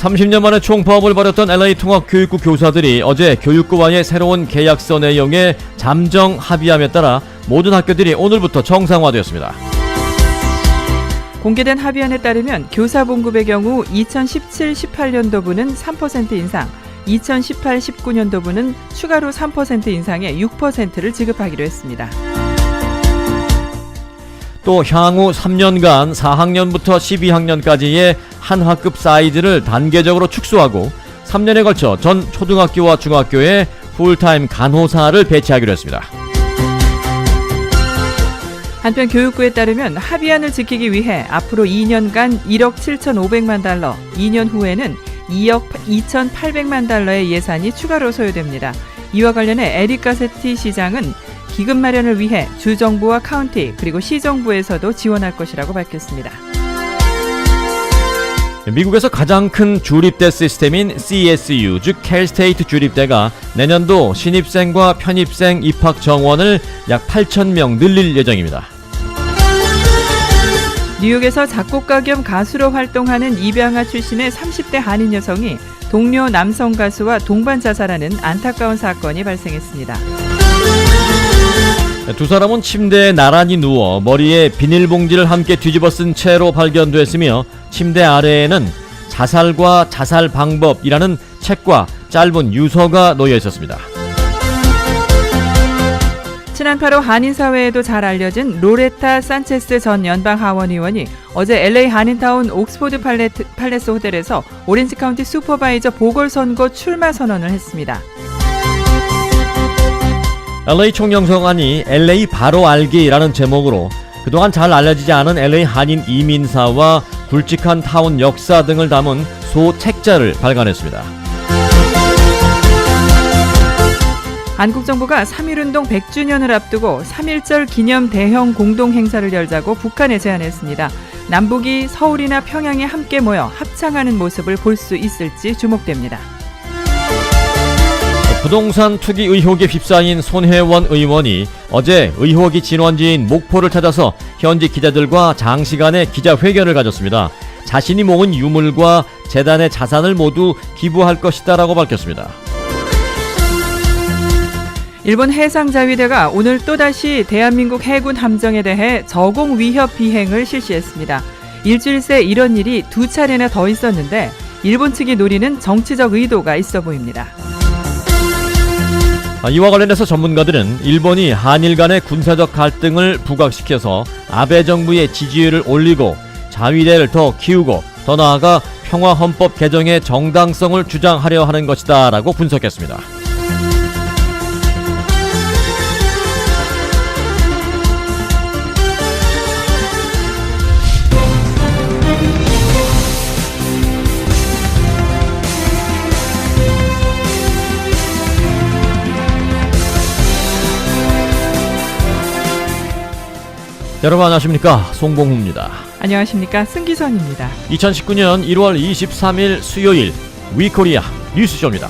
30년 만에 총파업을 벌였던 LA 통합교육구 교사들이 어제 교육부와의 새로운 계약서 내용에 잠정 합의함에 따라 모든 학교들이 오늘부터 정상화되었습니다. 공개된 합의안에 따르면 교사 봉급의 경우 2017-18년도부는 3% 인상, 2018-19년도부는 추가로 3% 인상의 6%를 지급하기로 했습니다. 또 향후 3년간 4학년부터 12학년까지의 한 학급 사이즈를 단계적으로 축소하고 3년에 걸쳐 전 초등학교와 중학교에 풀타임 간호사를 배치하기로 했습니다. 한편 교육부에 따르면 합의안을 지키기 위해 앞으로 2년간 1억 7,500만 달러, 2년 후에는 2억 2,800만 달러의 예산이 추가로 소요됩니다. 이와 관련해 에릭 가세티 시장은 기금 마련을 위해 주정부와 카운티 그리고 시정부에서도 지원할 것이라고 밝혔습니다. 미국에서 가장 큰 주립대 시스템인 CSU, 즉 캘스테이트 주립대가 내년도 신입생과 편입생 입학 정원을 약 8,000명 늘릴 예정입니다. 뉴욕에서 작곡가 겸 가수로 활동하는 입양아 출신의 30대 한인 여성이 동료 남성 가수와 동반 자살하는 안타까운 사건이 발생했습니다. 두 사람은 침대에 나란히 누워 머리에 비닐봉지를 함께 뒤집어 쓴 채로 발견됐으며 침대 아래에는 자살과 자살 방법이라는 책과 짧은 유서가 놓여 있었습니다. 지난 8월 한인사회에도 잘 알려진 로레타 산체스 전 연방하원 의원이 어제 LA 한인타운 옥스포드 팔레스 호텔에서 오렌지 카운티 슈퍼바이저 보궐선거 출마 선언을 했습니다. LA 총영성안이 LA 바로 알기라는 제목으로 그동안 잘 알려지지 않은 LA 한인 이민사와 굵직한 타운 역사 등을 담은 소책자를 발간했습니다. 한국정부가 3.1운동 100주년을 앞두고 3.1절 기념 대형 공동행사를 열자고 북한에 제안했습니다. 남북이 서울이나 평양에 함께 모여 합창하는 모습을 볼 수 있을지 주목됩니다. 부동산 투기 의혹에 휩싸인 손혜원 의원이 어제 의혹이 진원지인 목포를 찾아서 현지 기자들과 장시간의 기자회견을 가졌습니다. 자신이 모은 유물과 재단의 자산을 모두 기부할 것이다라고 밝혔습니다. 일본 해상자위대가 오늘 또다시 대한민국 해군 함정에 대해 저공 위협 비행을 실시했습니다. 일주일 새 이런 일이 2차례나 더 있었는데 일본 측이 노리는 정치적 의도가 있어 보입니다. 이와 관련해서 전문가들은 일본이 한일 간의 군사적 갈등을 부각시켜서 아베 정부의 지지율을 올리고 자위대를 더 키우고 더 나아가 평화헌법 개정의 정당성을 주장하려 하는 것이다 라고 분석했습니다. 여러분 안녕하십니까, 송봉후입니다. 안녕하십니까, 승기선입니다. 2019년 1월 23일 수요일 위코리아 뉴스쇼입니다.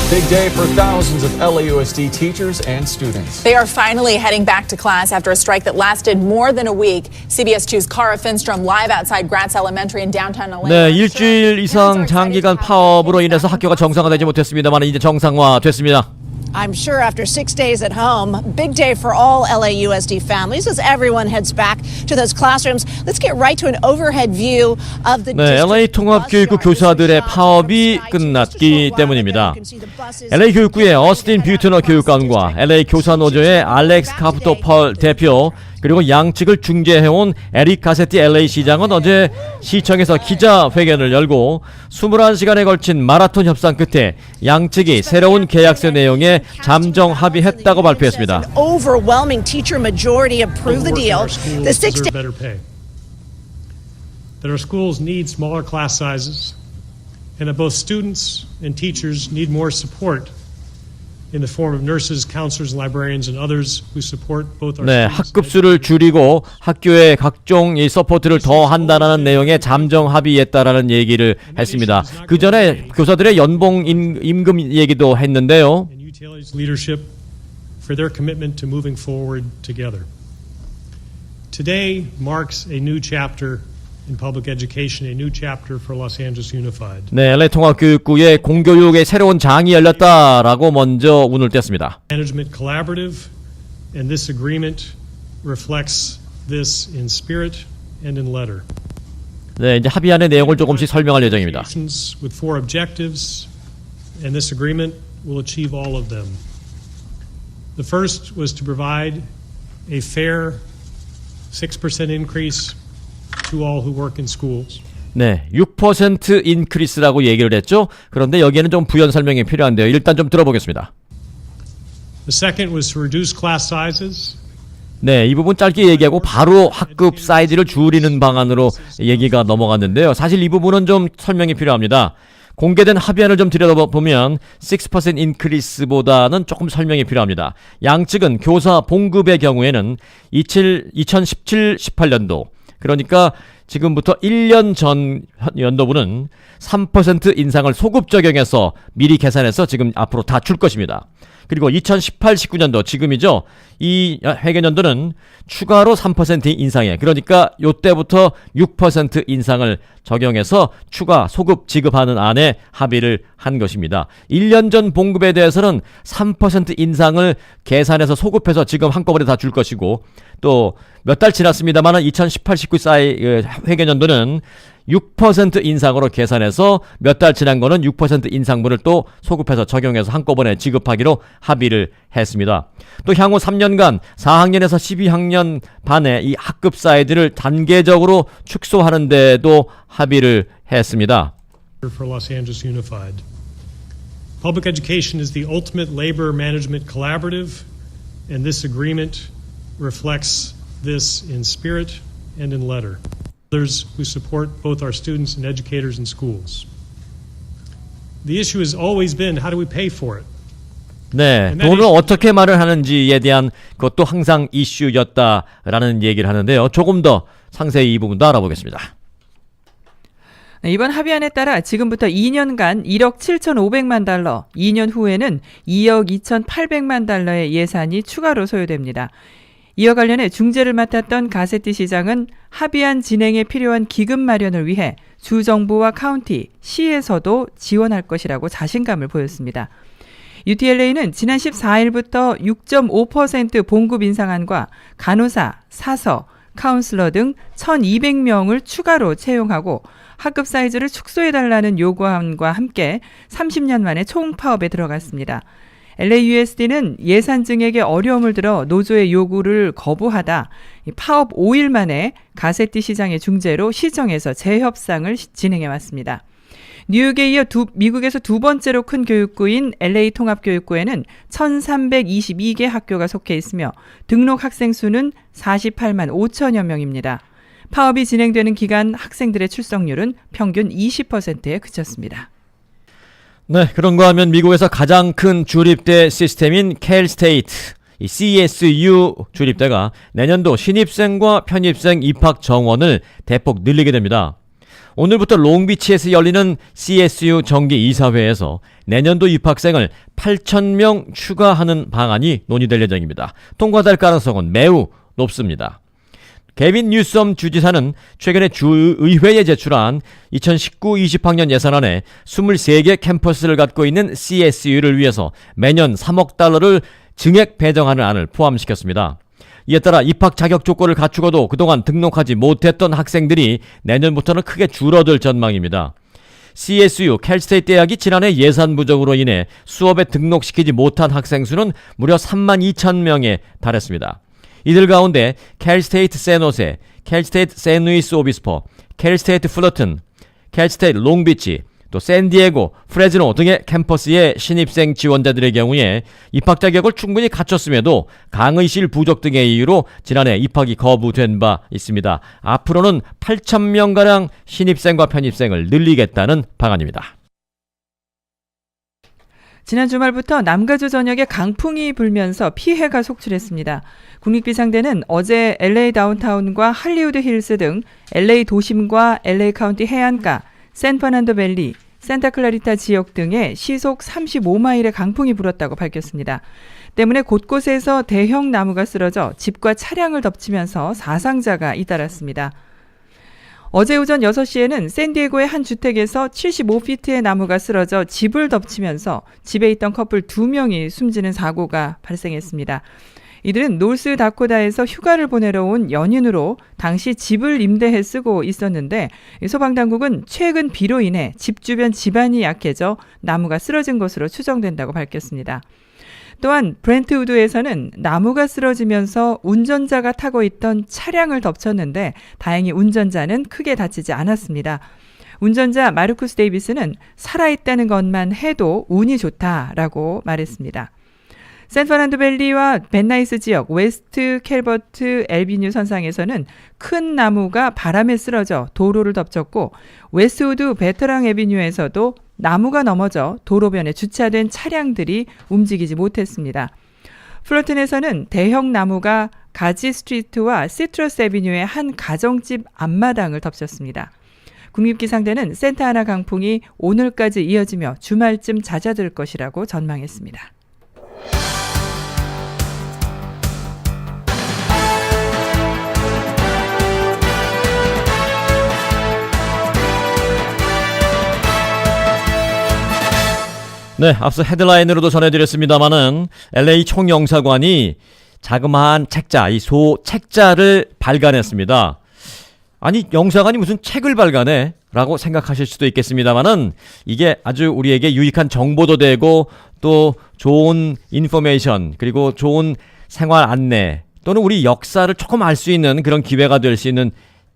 Big day for thousands of LAUSD teachers and students. They are finally heading back to class after a strike that lasted more than a week. CBS 2's Cara Finstrom live outside Gratz Elementary in downtown LA. 네, 일주일 이상 장기간 파업으로 인해서 학교가 정상화되지 못했습니다만 이제 정상화됐습니다. I'm sure after 6 days at home, big day for all LAUSD families as everyone heads back to those classrooms. Let's get right to an overhead view of the 네, LA 통합교육구 교사들의 파업이 끝났기 때문입니다. LA 교육구의 어스틴 뷰트너 교육감과 LA 교사노조의 알렉스 카프토 펄 대표 그리고 양측을 중재해온 에릭 가세티 LA 시장은 어제 시청에서 기자회견을 열고 21시간에 걸친 마라톤 협상 끝에 양측이 새로운 계약서 내용에 잠정 합의했다고 발표했습니다. Overwhelming teacher majority approved the deal. The 6 days better pay. That our schools need smaller class sizes and that both students and teachers need more support. In the form of nurses, counselors, and librarians, and others who support both our 네, 학급수를 줄이고 학교에 각종 이 서포트를 더 한다는 내용의 잠정 합의했다라는 얘기를 했습니다. 그 전에 교사들의 연봉 임금 얘기도 했는데요. and UTLA's leadership for their commitment to moving forward together. Today marks a new chapter in public education, a new chapter for Los Angeles Unified. 네, LA 통합교육부의 공교육의 새로운 장이 열렸다라고 먼저 운을 뗐습니다. Management Collaborative, and this agreement reflects this in spirit and in letter. 네, 이제 합의안의 내용을 조금씩 설명할 예정입니다. With 4 objectives, and this agreement will achieve all of them. The first was to provide a fair 6% increase to all who work in schools. 네, 6% 인크리스라고 얘기를 했죠. 그런데 여기에는 좀 부연 설명이 필요한데요. 일단 좀 들어보겠습니다. The second was to reduce class sizes. 네, 이 부분 짧게 얘기하고 바로 학급 사이즈를 줄이는 방안으로 얘기가 넘어갔는데요. 사실 이 부분은 좀 설명이 필요합니다. 공개된 합의안을 좀 들여다보면 6% 인크리스보다는 조금 설명이 필요합니다. 양측은 교사 봉급의 경우에는 2017-18년도 그러니까 지금부터 1년 전 연도부는 3% 인상을 소급 적용해서 미리 계산해서 지금 앞으로 다 줄 것입니다. 그리고 2018-19년도 지금이죠. 이 회계년도는 추가로 3% 인상해. 그러니까 요때부터 6% 인상을 적용해서 추가 소급 지급하는 안에 합의를 한 것입니다. 1년 전 봉급에 대해서는 3% 인상을 계산해서 소급해서 지금 한꺼번에 다 줄 것이고 또 몇 달 지났습니다만 2018-19 사이 회계년도는 6% 인상으로 계산해서 몇 달 지난 거는 6% 인상분을 또 소급해서 적용해서 한꺼번에 지급하기로 합의를 했습니다. 또 향후 3년간 4학년에서 12학년 반의 이 학급 사이즈를 단계적으로 축소하는 데도 합의를 했습니다. For Los Angeles Unified. Public education is the ultimate labor management collaborative, and this agreement reflects this in spirit and in letter. Others who support both our students and educators in schools. The issue has always been how do we pay for it? 네, 돈을 어떻게 말을 하는지에 대한 것도 항상 이슈였다라는 얘기를 하는데요. 조금 더 상세히 이 부분도 알아보겠습니다. 네, 이번 합의안에 따라 지금부터 2년간 1억 7,500만 달러, 2년 후에는 2억 2,800만 달러의 예산이 추가로 소요됩니다. 이와 관련해 중재를 맡았던 가세티 시장은 합의안 진행에 필요한 기금 마련을 위해 주정부와 카운티, 시에서도 지원할 것이라고 자신감을 보였습니다. UTLA는 지난 14일부터 6.5% 봉급 인상안과 간호사, 사서, 카운슬러 등 1,200명을 추가로 채용하고 학급 사이즈를 축소해달라는 요구안과 함께 30년 만에 총파업에 들어갔습니다. LAUSD는 예산 증액에 어려움을 들어 노조의 요구를 거부하다 파업 5일 만에 가세티 시장의 중재로 시정에서 재협상을 진행해왔습니다. 뉴욕에 이어 미국에서 두 번째로 큰 교육구인 LA 통합교육구에는 1,322개 학교가 속해 있으며 등록 학생 수는 48만 5천여 명입니다. 파업이 진행되는 기간 학생들의 출석률은 평균 20%에 그쳤습니다. 네, 그런가 하면 미국에서 가장 큰 주립대 시스템인 캘스테이트, 이 CSU 주립대가 내년도 신입생과 편입생 입학 정원을 대폭 늘리게 됩니다. 오늘부터 롱비치에서 열리는 CSU 정기 이사회에서 내년도 입학생을 8,000명 추가하는 방안이 논의될 예정입니다. 통과될 가능성은 매우 높습니다. 개빈 뉴섬 주지사는 최근에 주의회에 제출한 2019-20학년 예산안에 23개 캠퍼스를 갖고 있는 CSU를 위해서 매년 3억 달러를 증액 배정하는 안을 포함시켰습니다. 이에 따라 입학 자격 조건을 갖추고도 그동안 등록하지 못했던 학생들이 내년부터는 크게 줄어들 전망입니다. CSU, 캘스테이트 대학이 지난해 예산 부족으로 인해 수업에 등록시키지 못한 학생 수는 무려 32,000명에 달했습니다. 이들 가운데 캘스테이트 샌호세, 캘스테이트 샌루이스 오비스포, 캘스테이트 풀러튼, 캘스테이트 롱비치, 또 샌디에고, 프레즈노 등의 캠퍼스의 신입생 지원자들의 경우에 입학 자격을 충분히 갖췄음에도 강의실 부족 등의 이유로 지난해 입학이 거부된 바 있습니다. 앞으로는 8,000명가량 신입생과 편입생을 늘리겠다는 방안입니다. 지난 주말부터 남가주 전역에 강풍이 불면서 피해가 속출했습니다. 국립비상대는 어제 LA 다운타운과 할리우드 힐스 등 LA 도심과 LA 카운티 해안가, 샌퍼난도 밸리, 산타클라리타 지역 등에 시속 35마일의 강풍이 불었다고 밝혔습니다. 때문에 곳곳에서 대형 나무가 쓰러져 집과 차량을 덮치면서 사상자가 잇따랐습니다. 어제 오전 6시에는 샌디에고의 한 주택에서 75피트의 나무가 쓰러져 집을 덮치면서 집에 있던 커플 2명이 숨지는 사고가 발생했습니다. 이들은 노스다코다에서 휴가를 보내러 온 연인으로 당시 집을 임대해 쓰고 있었는데 소방당국은 최근 비로 인해 집 주변 지반이 약해져 나무가 쓰러진 것으로 추정된다고 밝혔습니다. 또한 브렌트우드에서는 나무가 쓰러지면서 운전자가 타고 있던 차량을 덮쳤는데 다행히 운전자는 크게 다치지 않았습니다. 운전자 마르쿠스 데이비스는 살아있다는 것만 해도 운이 좋다라고 말했습니다. 샌퍼란도밸리와 벤나이스 지역 웨스트 캘버트 엘비뉴 선상에서는 큰 나무가 바람에 쓰러져 도로를 덮쳤고 웨스트우드 베터랑 애비뉴에서도 나무가 넘어져 도로변에 주차된 차량들이 움직이지 못했습니다. 플러튼에서는 대형 나무가 가지 스트리트와 시트러스 애비뉴의 한 가정집 앞마당을 덮쳤습니다. 국립기상대는 센타아나 강풍이 오늘까지 이어지며 주말쯤 잦아들 것이라고 전망했습니다. 네, 앞서 헤드라인으로도 전해드렸습니다마는 LA 총영사관이 자그마한 책자, 이 소책자를 발간했습니다. 아니, 영사관이 무슨 책을 발간해? 라고 생각하실 수도 있겠습니다마는 이게 아주 우리에게 유익한 정보도 되고 또 좋은 인포메이션 그리고 좋은 생활 안내 또는 우리 역사를 조금 알 수 있는 그런 기회가 될 수 있는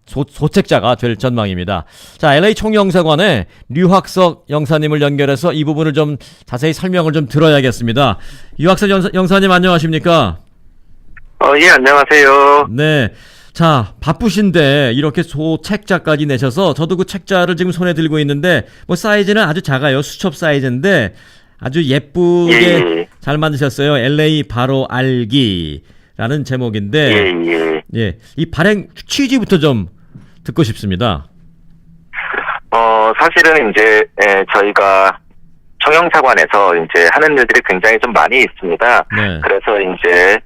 소책자가 될 전망입니다. 자, LA 총영사관의 류학석 영사님을 연결해서 이 부분을 좀 자세히 설명을 좀 들어야겠습니다. 류학석 영사님 안녕하십니까? 예, 안녕하세요. 네. 자, 바쁘신데 이렇게 소책자까지 내셔서 저도 그 책자를 지금 손에 들고 있는데 뭐 사이즈는 아주 작아요. 수첩 사이즈인데 아주 예쁘게 잘 만드셨어요. LA 바로 알기라는 제목인데 예, 이 발행 취지부터 좀 듣고 싶습니다. 사실은 이제 저희가 총영사관에서 이제 하는 일들이 굉장히 좀 많이 있습니다. 네. 그래서 이제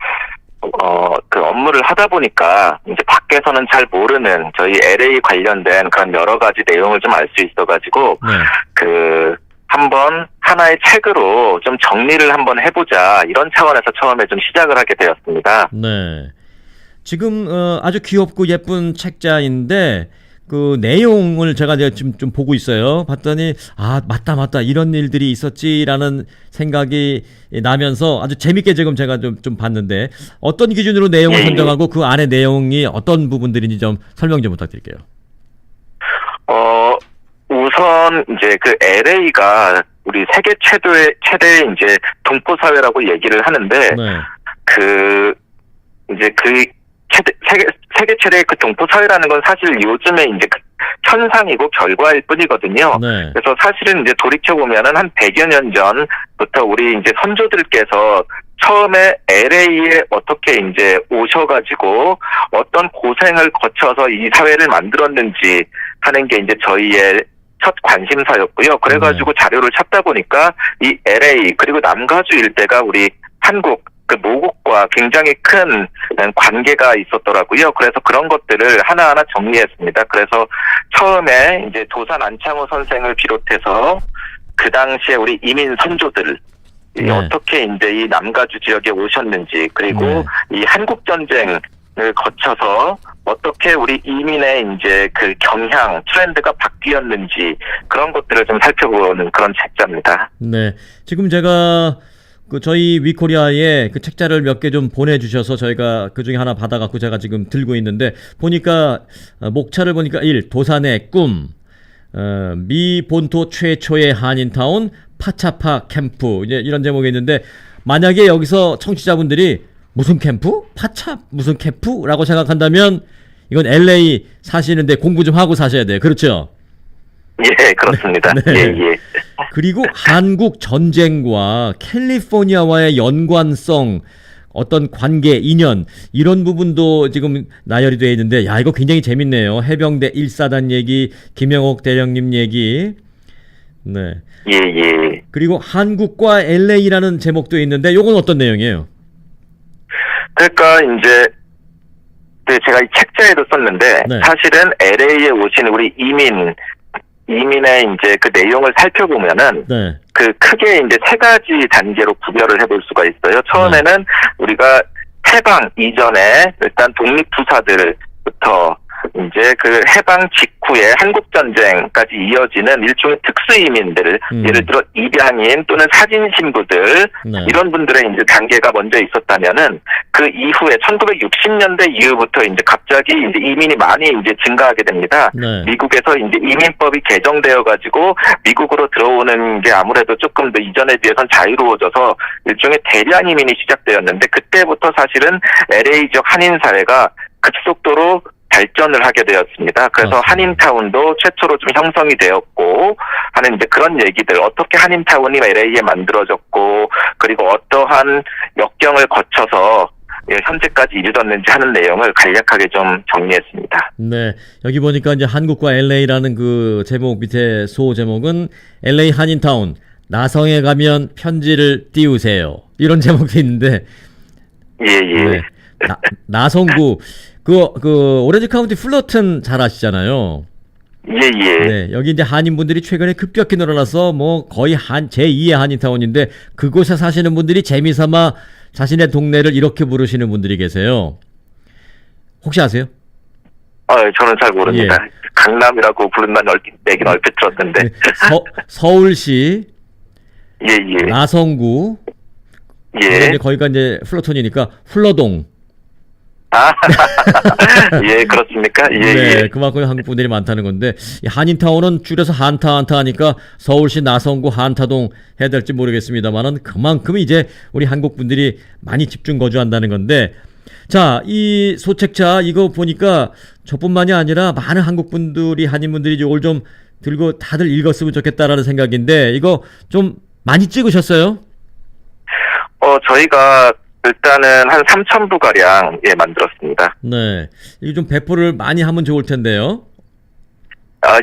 그 업무를 하다 보니까 이제 밖에서는 잘 모르는 저희 LA 관련된 그런 여러 가지 내용을 좀 알 수 있어가지고 네. 그 한번 하나의 책으로 좀 정리를 한번 해보자 이런 차원에서 처음에 좀 시작을 하게 되었습니다. 네. 지금 아주 귀엽고 예쁜 책자인데 그 내용을 제가 지금 좀 보고 있어요. 봤더니 아 맞다 이런 일들이 있었지라는 생각이 나면서 아주 재밌게 지금 제가 좀 봤는데 어떤 기준으로 내용을 선정하고 그 안에 내용이 어떤 부분들인지 좀 설명 좀 부탁드릴게요. 우선 이제 그 LA가 우리 세계 최대의 이제 동포 사회라고 얘기를 하는데 네. 그 이제 그 세계 최대의 그 동포 사회라는 건 사실 요즘에 이제 현상이고 결과일 뿐이거든요. 네. 그래서 사실은 이제 돌이켜 보면은 한 100여 년 전부터 우리 이제 선조들께서 처음에 LA에 어떻게 이제 오셔가지고 어떤 고생을 거쳐서 이 사회를 만들었는지 하는 게 이제 저희의 첫 관심사였고요. 그래가지고 자료를 찾다 보니까 이 LA 그리고 남가주 일대가 우리 한국 그 모국과 굉장히 큰 관계가 있었더라고요. 그래서 그런 것들을 하나하나 정리했습니다. 그래서 처음에 이제 도산 안창호 선생을 비롯해서 그 당시에 우리 이민 선조들 네. 어떻게 이제 이 남가주 지역에 오셨는지 그리고 이 한국 전쟁을 거쳐서 어떻게 우리 이민의 이제 그 경향 트렌드가 바뀌었는지 그런 것들을 좀 살펴보는 그런 책자입니다. 네. 지금 제가 그 저희 위코리아에 그 책자를 몇 개 좀 보내주셔서 저희가 그 중에 하나 받아갖고 제가 지금 들고 있는데 보니까 목차를 보니까 1. 도산의 꿈 미 본토 최초의 한인타운 파차파 캠프 이제 이런 제목이 있는데 만약에 여기서 청취자분들이 무슨 캠프? 파차 무슨 캠프라고 생각한다면 이건 LA 사시는데 공부 좀 하고 사셔야 돼요. 그렇죠? 예, 그렇습니다. 네. 예. 그리고 한국 전쟁과 캘리포니아와의 연관성, 어떤 관계, 인연 이런 부분도 지금 나열이 되어 있는데 야 이거 굉장히 재밌네요. 해병대 1사단 얘기, 김영옥 대령님 얘기. 네. 예. 그리고 한국과 LA라는 제목도 있는데 요건 어떤 내용이에요? 그러니까 이제 네, 제가 이 책자에도 썼는데 네. 사실은 LA에 오신 우리 이민의 이제 그 내용을 살펴보면은 네. 그 크게 이제 세 가지 단계로 구별을 해볼 수가 있어요. 처음에는 우리가 해방 이전에 일단 독립투사들부터 이제 그 해방 직후에 한국전쟁까지 이어지는 일종의 특수이민들, 예를 들어 입양인 또는 사진신부들, 네. 이런 분들의 이제 단계가 먼저 있었다면은 그 이후에 1960년대 이후부터 이제 갑자기 이제 이민이 많이 이제 증가하게 됩니다. 네. 미국에서 이제 이민법이 개정되어 가지고 미국으로 들어오는 게 아무래도 조금 더 이전에 비해서는 자유로워져서 일종의 대량 이민이 시작되었는데 그때부터 사실은 LA 지역 한인 사회가 급속도로 발전을 하게 되었습니다. 그래서 맞습니다. 한인타운도 최초로 좀 형성이 되었고 하는 이제 그런 얘기들, 어떻게 한인타운이 LA에 만들어졌고 그리고 어떠한 역경을 거쳐서 현재까지 이르렀는지 하는 내용을 간략하게 좀 정리했습니다. 네. 여기 보니까 이제 한국과 LA라는 그 제목 밑에 소 제목은 LA 한인타운 나성에 가면 편지를 띄우세요. 이런 제목도 있는데 예. 네. 나성구 그 오렌지 카운티 플러튼 잘 아시잖아요. 예. 네, 여기 이제 한인분들이 최근에 급격히 늘어나서 뭐 거의 제2의 한인타운인데 그곳에 사시는 분들이 재미삼아 자신의 동네를 이렇게 부르시는 분들이 계세요. 혹시 아세요? 저는 잘 모릅니다. 예. 강남이라고 부른다는 얘기는 얼핏 들었는데. 네, 서울시 예. 나성구 예. 이제 거기가 이제 플러톤이니까 훌러동. 예, 그렇습니까? 예. 네, 그만큼 한국 분들이 많다는 건데 이 한인타운은 줄여서 한타 하니까 서울시 나성구 한타동 해야 될지 모르겠습니다만은 그만큼 이제 우리 한국 분들이 많이 집중 거주한다는 건데 자, 이 소책자 이거 보니까 저뿐만이 아니라 많은 한국 분들이 한인 분들이 이걸 좀 들고 다들 읽었으면 좋겠다라는 생각인데 이거 좀 많이 찍으셨어요? 저희가 일단은 한 3,000부 가량 만들었습니다. 네, 이게 좀 배포를 많이 하면 좋을 텐데요.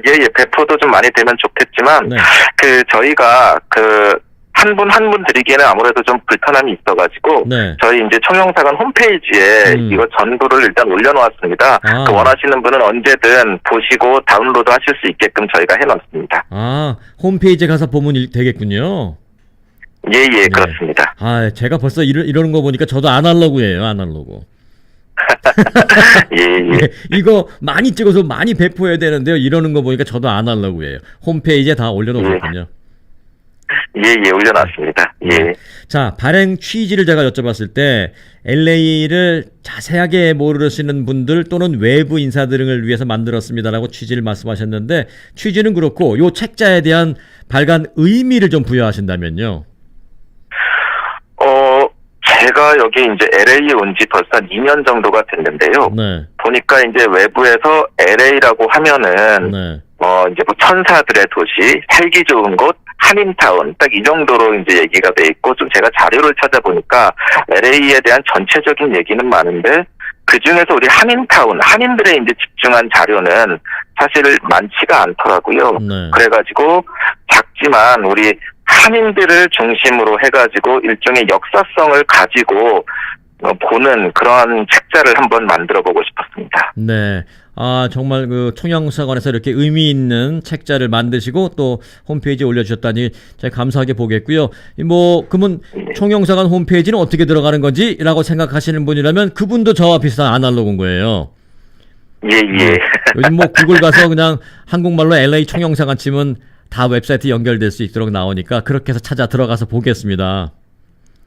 예, 배포도 좀 많이 되면 좋겠지만 네. 저희가 한 분 한 분 드리기에는 아무래도 좀 불편함이 있어가지고 네. 저희 이제 총영사관 홈페이지에 이거 전부를 일단 올려놓았습니다. 원하시는 분은 언제든 보시고 다운로드 하실 수 있게끔 저희가 해놨습니다. 홈페이지에 가서 보면 되겠군요. 예, 네. 그렇습니다. 제가 벌써 이러는 거 보니까 저도 아날로그예요, 아날로그. 예. 이거 많이 찍어서 많이 배포해야 되는데요. 이러는 거 보니까 저도 아날로그예요. 홈페이지에 다 올려놓으셨군요. 예, 올려놨습니다. 예. 자, 발행 취지를 제가 여쭤봤을 때 LA를 자세하게 모르시는 분들 또는 외부 인사들 등을 위해서 만들었습니다라고 취지를 말씀하셨는데 취지는 그렇고 요 책자에 대한 발간 의미를 좀 부여하신다면요. 제가 여기 이제 LA에 온 지 벌써 한 2년 정도가 됐는데요. 네. 보니까 이제 외부에서 LA라고 하면은 네. 이제 뭐 천사들의 도시, 살기 좋은 곳, 한인타운 딱 이 정도로 이제 얘기가 돼 있고 좀 제가 자료를 찾아보니까 LA에 대한 전체적인 얘기는 많은데 그 중에서 우리 한인타운, 한인들의 이제 집중한 자료는 사실 많지가 않더라고요. 네. 그래가지고 작지만 우리 한인들을 중심으로 해가지고 일종의 역사성을 가지고 보는 그런 책자를 한번 만들어보고 싶었습니다. 네. 정말 그 총영사관에서 이렇게 의미 있는 책자를 만드시고 또 홈페이지에 올려주셨다니 제가 감사하게 보겠고요. 그러면 총영사관 홈페이지는 어떻게 들어가는 건지 라고 생각하시는 분이라면 그분도 저와 비슷한 아날로그인 거예요. 예. 요즘 구글 가서 그냥 한국말로 LA 총영사관 치면 다 웹사이트 연결될 수 있도록 나오니까 그렇게 해서 찾아 들어가서 보겠습니다.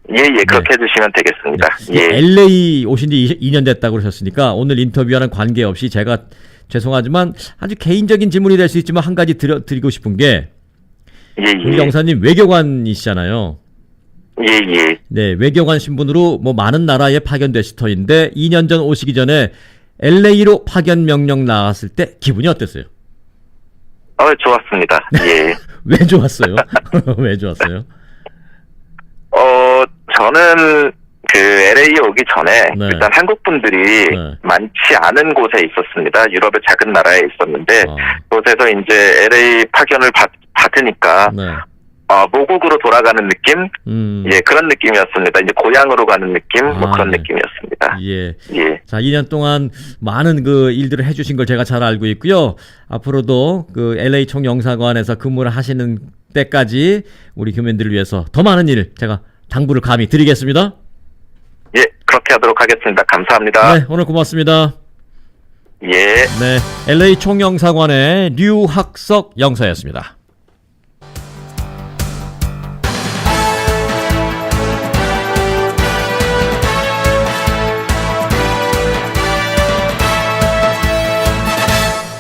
예, 그렇게 해주시면 되겠습니다. 예. LA 오신 지 2년 됐다고 그러셨으니까 오늘 인터뷰와는 관계없이 제가 죄송하지만 아주 개인적인 질문이 될 수 있지만 한 가지 드리고 싶은 게 우리 영사님 외교관이시잖아요. 예. 네, 외교관 신분으로 많은 나라에 파견되실 터인데 2년 전 오시기 전에 LA로 파견 명령 나왔을 때 기분이 어땠어요? 좋았습니다. 예. 왜 좋았어요? 왜 좋았어요? 저는 LA에 오기 전에 네. 일단 한국 분들이 많지 않은 곳에 있었습니다. 유럽의 작은 나라에 있었는데 그곳에서 이제 LA 파견을 받으니까 모국으로 돌아가는 느낌? 예, 그런 느낌이었습니다. 이제 고향으로 가는 느낌? 뭐 그런 네. 느낌이었습니다. 예. 예. 자, 2년 동안 많은 그 일들을 해주신 걸 제가 잘 알고 있고요. 앞으로도 그 LA 총영사관에서 근무를 하시는 때까지 우리 교민들을 위해서 더 많은 일 제가 당부를 감히 드리겠습니다. 예, 그렇게 하도록 하겠습니다. 감사합니다. 네, 오늘 고맙습니다. 예. 네, LA 총영사관의 류학석 영사였습니다.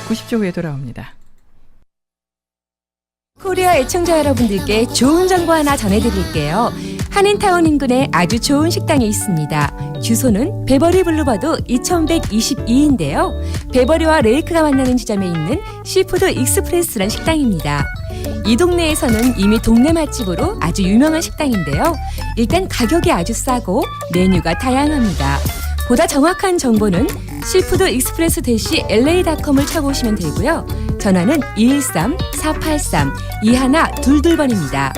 (90초) 후에 돌아옵니다. 코리아 애청자 여러분들께 좋은 정보 하나 전해드릴게요. 한인타운 인근에 아주 좋은 식당이 있습니다. 주소는 베버리 블루버드 2122인데요. 베버리와 레이크가 만나는 지점에 있는 시푸드 익스프레스란 식당입니다. 이 동네에서는 이미 동네 맛집으로 아주 유명한 식당인데요. 일단 가격이 아주 싸고 메뉴가 다양합니다. 보다 정확한 정보는 시푸드 익스프레스 -la.com을 쳐보시면 되고요. 전화는 213-483-2122번입니다.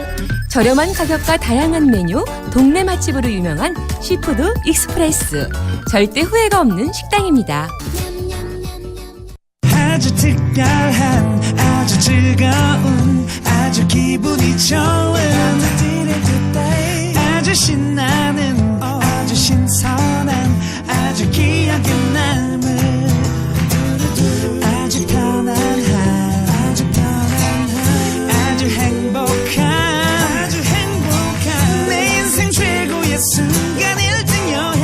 저렴한 가격과 다양한 메뉴, 동네 맛집으로 유명한 시푸드 익스프레스. 절대 후회가 없는 식당입니다. 아주 특별한, 아주 즐거운, 아주 기분이 좋은, 아주 신나는, 아주 신선한, 아주 기억에 남을, 아주 편안한, 아주 행복한, 내 인생 최고의 순간 1등 여행.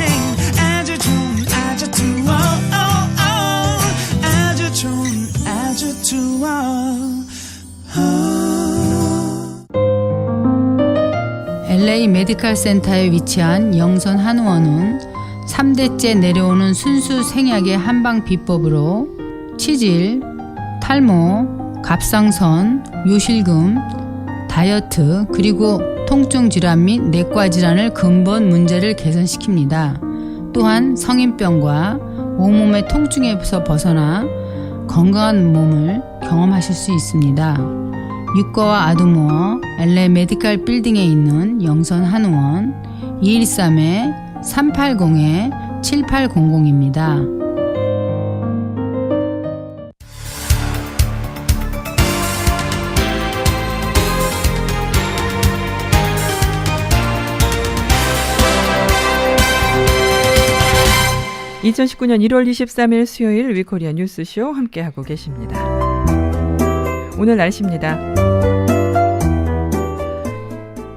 아주 좋은, 아주 투어, 아주 좋은, 아주 투어. LA 메디칼 센터에 위치한 영선 한의원은 3대째 내려오는 순수 생약의 한방 비법으로 치질, 탈모, 갑상선, 요실금, 다이어트, 그리고 통증 질환 및 내과 질환을 근본 문제를 개선시킵니다. 또한 성인병과 온몸의 통증에서 벗어나 건강한 몸을 경험하실 수 있습니다. 유과와 아두모어 LA 메디칼 빌딩에 있는 영선 한의원 213-380-7800입니다. (2019년 1월 23일) 수요일 위코리아 뉴스쇼 함께하고 계십니다. 오늘 날씨입니다.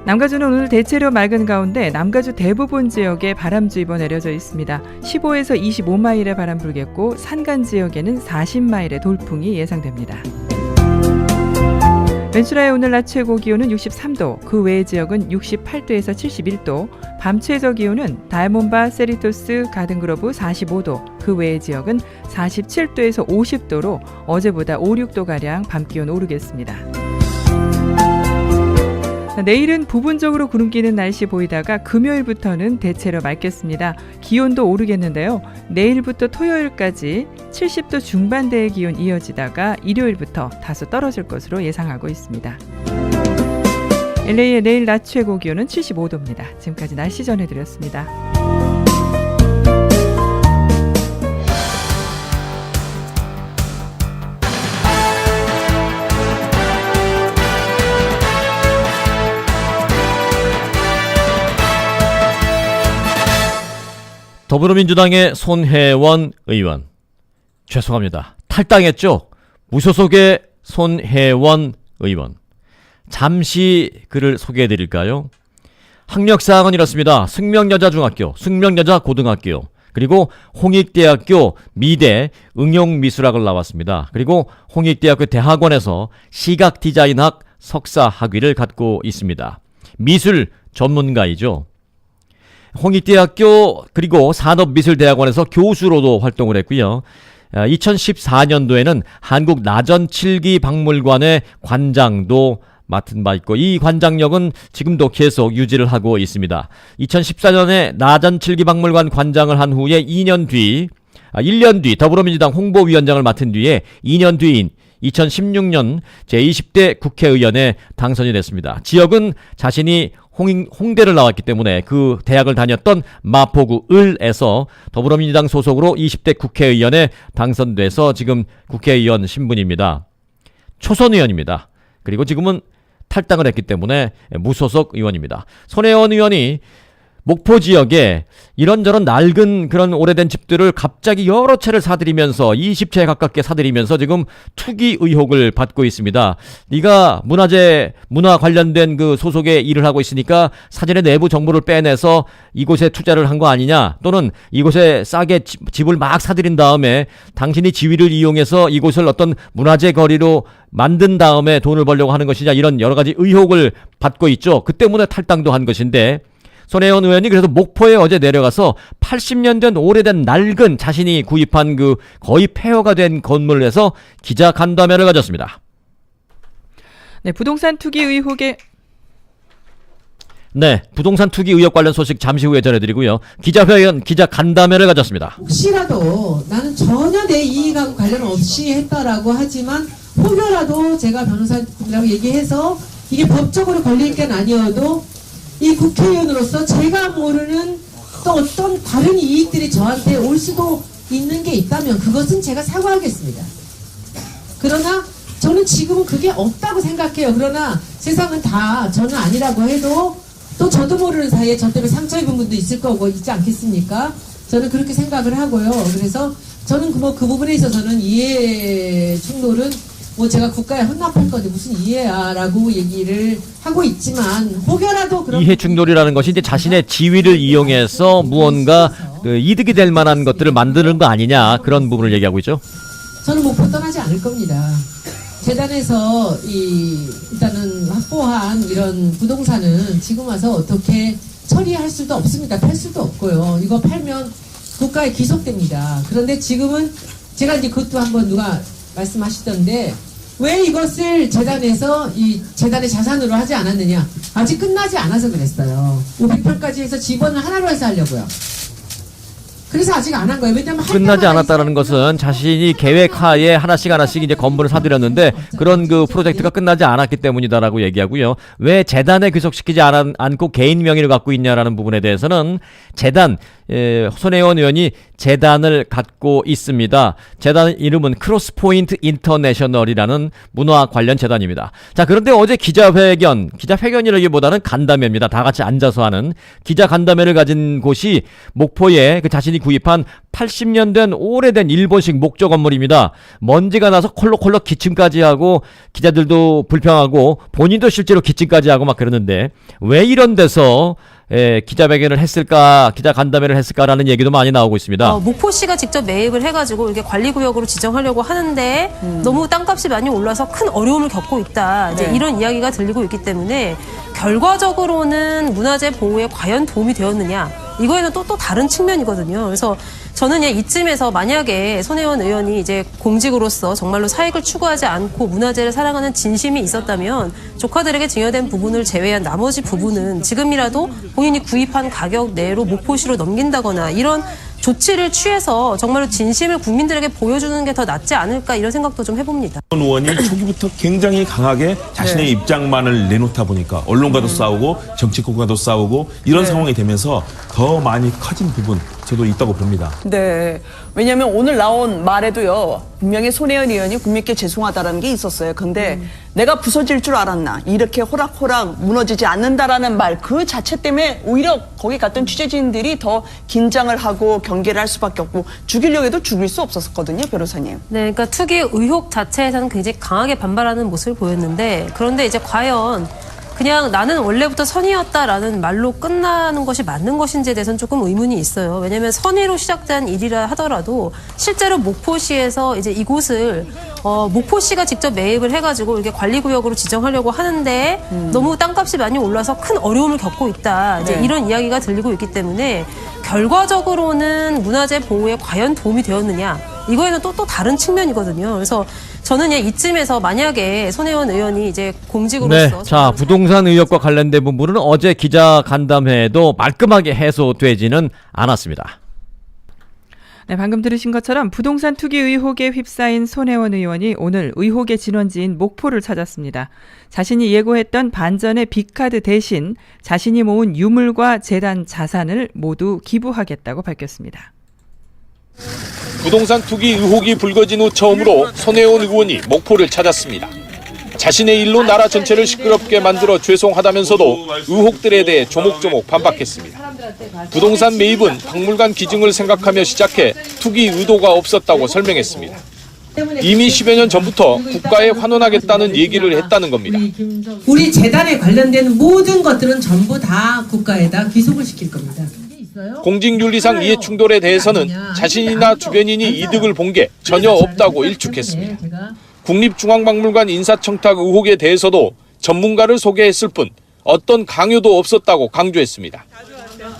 남가주는 오늘 대체로 맑은 가운데 남가주 대부분 지역에 바람주의보 내려져 있습니다. 15에서 25마일의 바람 불겠고 산간 지역에는 40마일의 돌풍이 예상됩니다. 벤츄라의 오늘 낮 최고 기온은 63도, 그 외의 지역은 68도에서 71도, 밤 최저 기온은 다이몬바, 세리토스, 가든그로브 45도, 그 외의 지역은 47도에서 50도로 어제보다 5, 6도가량 밤 기온 오르겠습니다. 내일은 부분적으로 구름 끼는 날씨 보이다가 금요일부터는 대체로 맑겠습니다. 기온도 오르겠는데요. 내일부터 토요일까지 70도 중반대의 기온 이어지다가 일요일부터 다소 떨어질 것으로 예상하고 있습니다. LA의 내일 낮 최고 기온은 75도입니다. 지금까지 날씨 전해드렸습니다. 더불어민주당의 손혜원 의원, 죄송합니다. 탈당했죠? 무소속의 손혜원 의원. 잠시 글을 소개해드릴까요? 학력사항은 이렇습니다. 승명여자중학교, 승명여자고등학교, 그리고 홍익대학교 미대 응용미술학을 나왔습니다. 그리고 홍익대학교 대학원에서 시각디자인학 석사학위를 갖고 있습니다. 미술 전문가이죠. 홍익대학교 그리고 산업미술대학원에서 교수로도 활동을 했고요. 2014년도에는 한국나전7기박물관의 관장도 맡은 바 있고 이 관장력은 지금도 계속 유지를 하고 있습니다. 2014년에 나전7기박물관 관장을 한 후에 1년 뒤 더불어민주당 홍보위원장을 맡은 뒤에 2년 뒤인 2016년 제20대 국회의원에 당선이 됐습니다. 지역은 자신이 홍대를 나왔기 때문에 그 대학을 다녔던 마포구 을에서 더불어민주당 소속으로 20대 국회의원에 당선돼서 지금 국회의원 신분입니다. 초선 의원입니다. 그리고 지금은 탈당을 했기 때문에 무소속 의원입니다. 손혜원 의원이 목포 지역에 이런저런 낡은 그런 오래된 집들을 갑자기 여러 채를 사들이면서 20채에 가깝게 사들이면서 지금 투기 의혹을 받고 있습니다. 네가 문화 관련된 그 소속에 일을 하고 있으니까 사전에 내부 정보를 빼내서 이곳에 투자를 한 거 아니냐, 또는 이곳에 싸게 집을 막 사들인 다음에 당신이 지위를 이용해서 이곳을 어떤 문화재 거리로 만든 다음에 돈을 벌려고 하는 것이냐, 이런 여러 가지 의혹을 받고 있죠. 그 때문에 탈당도 한 것인데, 손혜원 의원이 그래서 목포에 어제 내려가서 80년 된 오래된 낡은 자신이 구입한 그 거의 폐허가 된 건물에서 기자 간담회를 가졌습니다. 네, 부동산 투기 의혹에 부동산 투기 의혹 관련 소식 잠시 후에 전해드리고요. 기자회견, 기자 간담회를 가졌습니다. 혹시라도 나는 전혀 내 이익하고 관련 없이 했다라고 하지만 혹여라도 제가 변호사님이라고 얘기해서 이게 법적으로 걸릴 게 아니어도 이 국회의원으로서 제가 모르는 또 어떤 다른 이익들이 저한테 올 수도 있는 게 있다면 그것은 제가 사과하겠습니다. 그러나 저는 지금은 그게 없다고 생각해요. 그러나 세상은 다 저는 아니라고 해도 또 저도 모르는 사이에 저 때문에 상처 입은 분도 있을 거고 있지 않겠습니까? 저는 그렇게 생각을 하고요. 그래서 저는 그 부분에 있어서는 이해 충돌은 제가 국가에 헌납할 건데 무슨 이해야 라고 얘기를 하고 있지만 혹여라도 그런 이해 충돌이라는 것이 이제 자신의 지위를 이용해서 무언가 그 이득이 될 만한 것들을 만드는 거 아니냐, 그런 부분을 얘기하고 있죠. 저는 목포 떠나지 않을 겁니다. 재단에서 일단은 확보한 이런 부동산은 지금 와서 어떻게 처리할 수도 없습니다. 팔 수도 없고요. 이거 팔면 국가에 기속됩니다. 그런데 지금은 제가 이제 그것도 한번 누가 말씀하시던데 왜 이것을 재단에서 이 재단의 자산으로 하지 않았느냐, 아직 끝나지 않아서 그랬어요. 500평까지 해서 집원을 하나로 해서 하려고요. 그래서 아직 안 한 거예요. 왜냐면 끝나지 않았다는 것은 자신이 계획하에 하나씩 이제 건물을 사들였는데 그런 그 프로젝트가 끝나지 않았기 때문이다라고 얘기하고요. 왜 재단에 귀속시키지 않고 개인 명의를 갖고 있냐라는 부분에 대해서는 재단, 손혜원 의원이 재단을 갖고 있습니다. 재단 이름은 크로스포인트 인터내셔널이라는 문화 관련 재단입니다. 자, 그런데 어제 기자회견이라기보다는 간담회입니다. 다 같이 앉아서 하는 기자 간담회를 가진 곳이 목포에 그 자신이 구입한 80년 된 오래된 일본식 목조 건물입니다. 먼지가 나서 콜록콜록 기침까지 하고 기자들도 불평하고 본인도 실제로 기침까지 하고 막 그러는데 왜 이런 데서 기자회견을 했을까, 기자 간담회를 했을까라는 얘기도 많이 나오고 있습니다. 목포시가 직접 매입을 해가지고 이렇게 관리구역으로 지정하려고 하는데 너무 땅값이 많이 올라서 큰 어려움을 겪고 있다. 이제 이런 이야기가 들리고 있기 때문에 결과적으로는 문화재 보호에 과연 도움이 되었느냐, 이거에는 또 다른 측면이거든요. 그래서 저는 이쯤에서 만약에 손혜원 의원이 이제 공직으로서 정말로 사익을 추구하지 않고 문화재를 사랑하는 진심이 있었다면 조카들에게 증여된 부분을 제외한 나머지 부분은 지금이라도 본인이 구입한 가격 내로 목포시로 넘긴다거나 이런 조치를 취해서 정말로 진심을 국민들에게 보여주는 게 더 낫지 않을까, 이런 생각도 좀 해봅니다. 의원이 초기부터 굉장히 강하게 자신의 입장만을 내놓다 보니까 언론과도 싸우고 정치권과도 싸우고 이런 상황이 되면서 더 많이 커진 부분 저도 있다고 봅니다. 네. 왜냐하면 오늘 나온 말에도요, 분명히 손혜원 의원이 국민께 죄송하다라는 게 있었어요. 근데 내가 부서질 줄 알았나, 이렇게 호락호락 무너지지 않는다라는 말 그 자체 때문에 오히려 거기 갔던 취재진들이 더 긴장을 하고 경계를 할 수밖에 없고 죽이려고 해도 죽일 수 없었거든요, 변호사님. 네, 그러니까 투기 의혹 자체에서는 굉장히 강하게 반발하는 모습을 보였는데, 그런데 이제 과연 그냥 나는 원래부터 선의였다라는 말로 끝나는 것이 맞는 것인지에 대해서는 조금 의문이 있어요. 왜냐하면 선의로 시작된 일이라 하더라도 실제로 목포시에서 이제 이곳을 목포시가 직접 매입을 해가지고 이렇게 관리구역으로 지정하려고 하는데 너무 땅값이 많이 올라서 큰 어려움을 겪고 있다. 이제 이런 이야기가 들리고 있기 때문에 결과적으로는 문화재 보호에 과연 도움이 되었느냐, 이거에는 또 다른 측면이거든요. 그래서 저는 이쯤에서 만약에 손혜원 의원이 이제 공직으로서 자, 부동산 의혹과 관련된 부분은 어제 기자 간담회에도 말끔하게 해소되지는 않았습니다. 네, 방금 들으신 것처럼 부동산 투기 의혹에 휩싸인 손혜원 의원이 오늘 의혹의 진원지인 목포를 찾았습니다. 자신이 예고했던 반전의 빅카드 대신 자신이 모은 유물과 재단 자산을 모두 기부하겠다고 밝혔습니다. 부동산 투기 의혹이 불거진 후 처음으로 손혜원 의원이 목포를 찾았습니다. 자신의 일로 나라 전체를 시끄럽게 만들어 죄송하다면서도 의혹들에 대해 조목조목 반박했습니다. 부동산 매입은 박물관 기증을 생각하며 시작해 투기 의도가 없었다고 설명했습니다. 이미 10여 년 전부터 국가에 환원하겠다는 얘기를 했다는 겁니다. 우리 재단에 관련된 모든 것들은 전부 다 국가에다 귀속을 시킬 겁니다. 공직윤리상 이해 충돌에 대해서는 자신이나 주변인이 이득을 본 게 전혀 없다고 일축했습니다. 국립중앙박물관 인사청탁 의혹에 대해서도 전문가를 소개했을 뿐 어떤 강요도 없었다고 강조했습니다.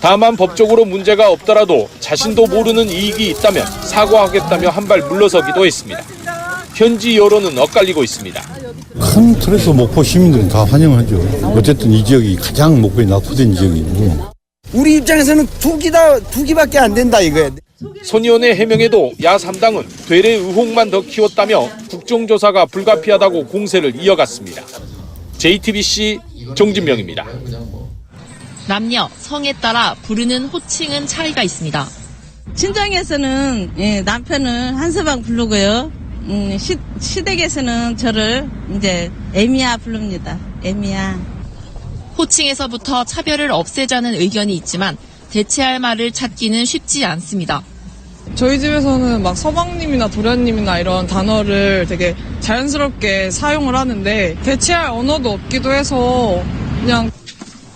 다만 법적으로 문제가 없더라도 자신도 모르는 이익이 있다면 사과하겠다며 한 발 물러서기도 했습니다. 현지 여론은 엇갈리고 있습니다. 큰 틀에서 목포 시민들은 다 환영하죠. 어쨌든 이 지역이 가장 목포에 낙후된 지역이고. 우리 입장에서는 투기밖에 안 된다 이거야. 손 의원의 해명에도 야 3당은 되레 의혹만 더 키웠다며 국정조사가 불가피하다고 공세를 이어갔습니다. JTBC 정진명입니다. 남녀, 성에 따라 부르는 호칭은 차이가 있습니다. 친정에서는 남편을 한서방 부르고요. 시댁에서는 저를 이제 애미야 부릅니다. 애미야. 호칭에서부터 차별을 없애자는 의견이 있지만 대체할 말을 찾기는 쉽지 않습니다. 저희 집에서는 막 서방님이나 도련님이나 이런 단어를 되게 자연스럽게 사용을 하는데 대체할 언어도 없기도 해서 그냥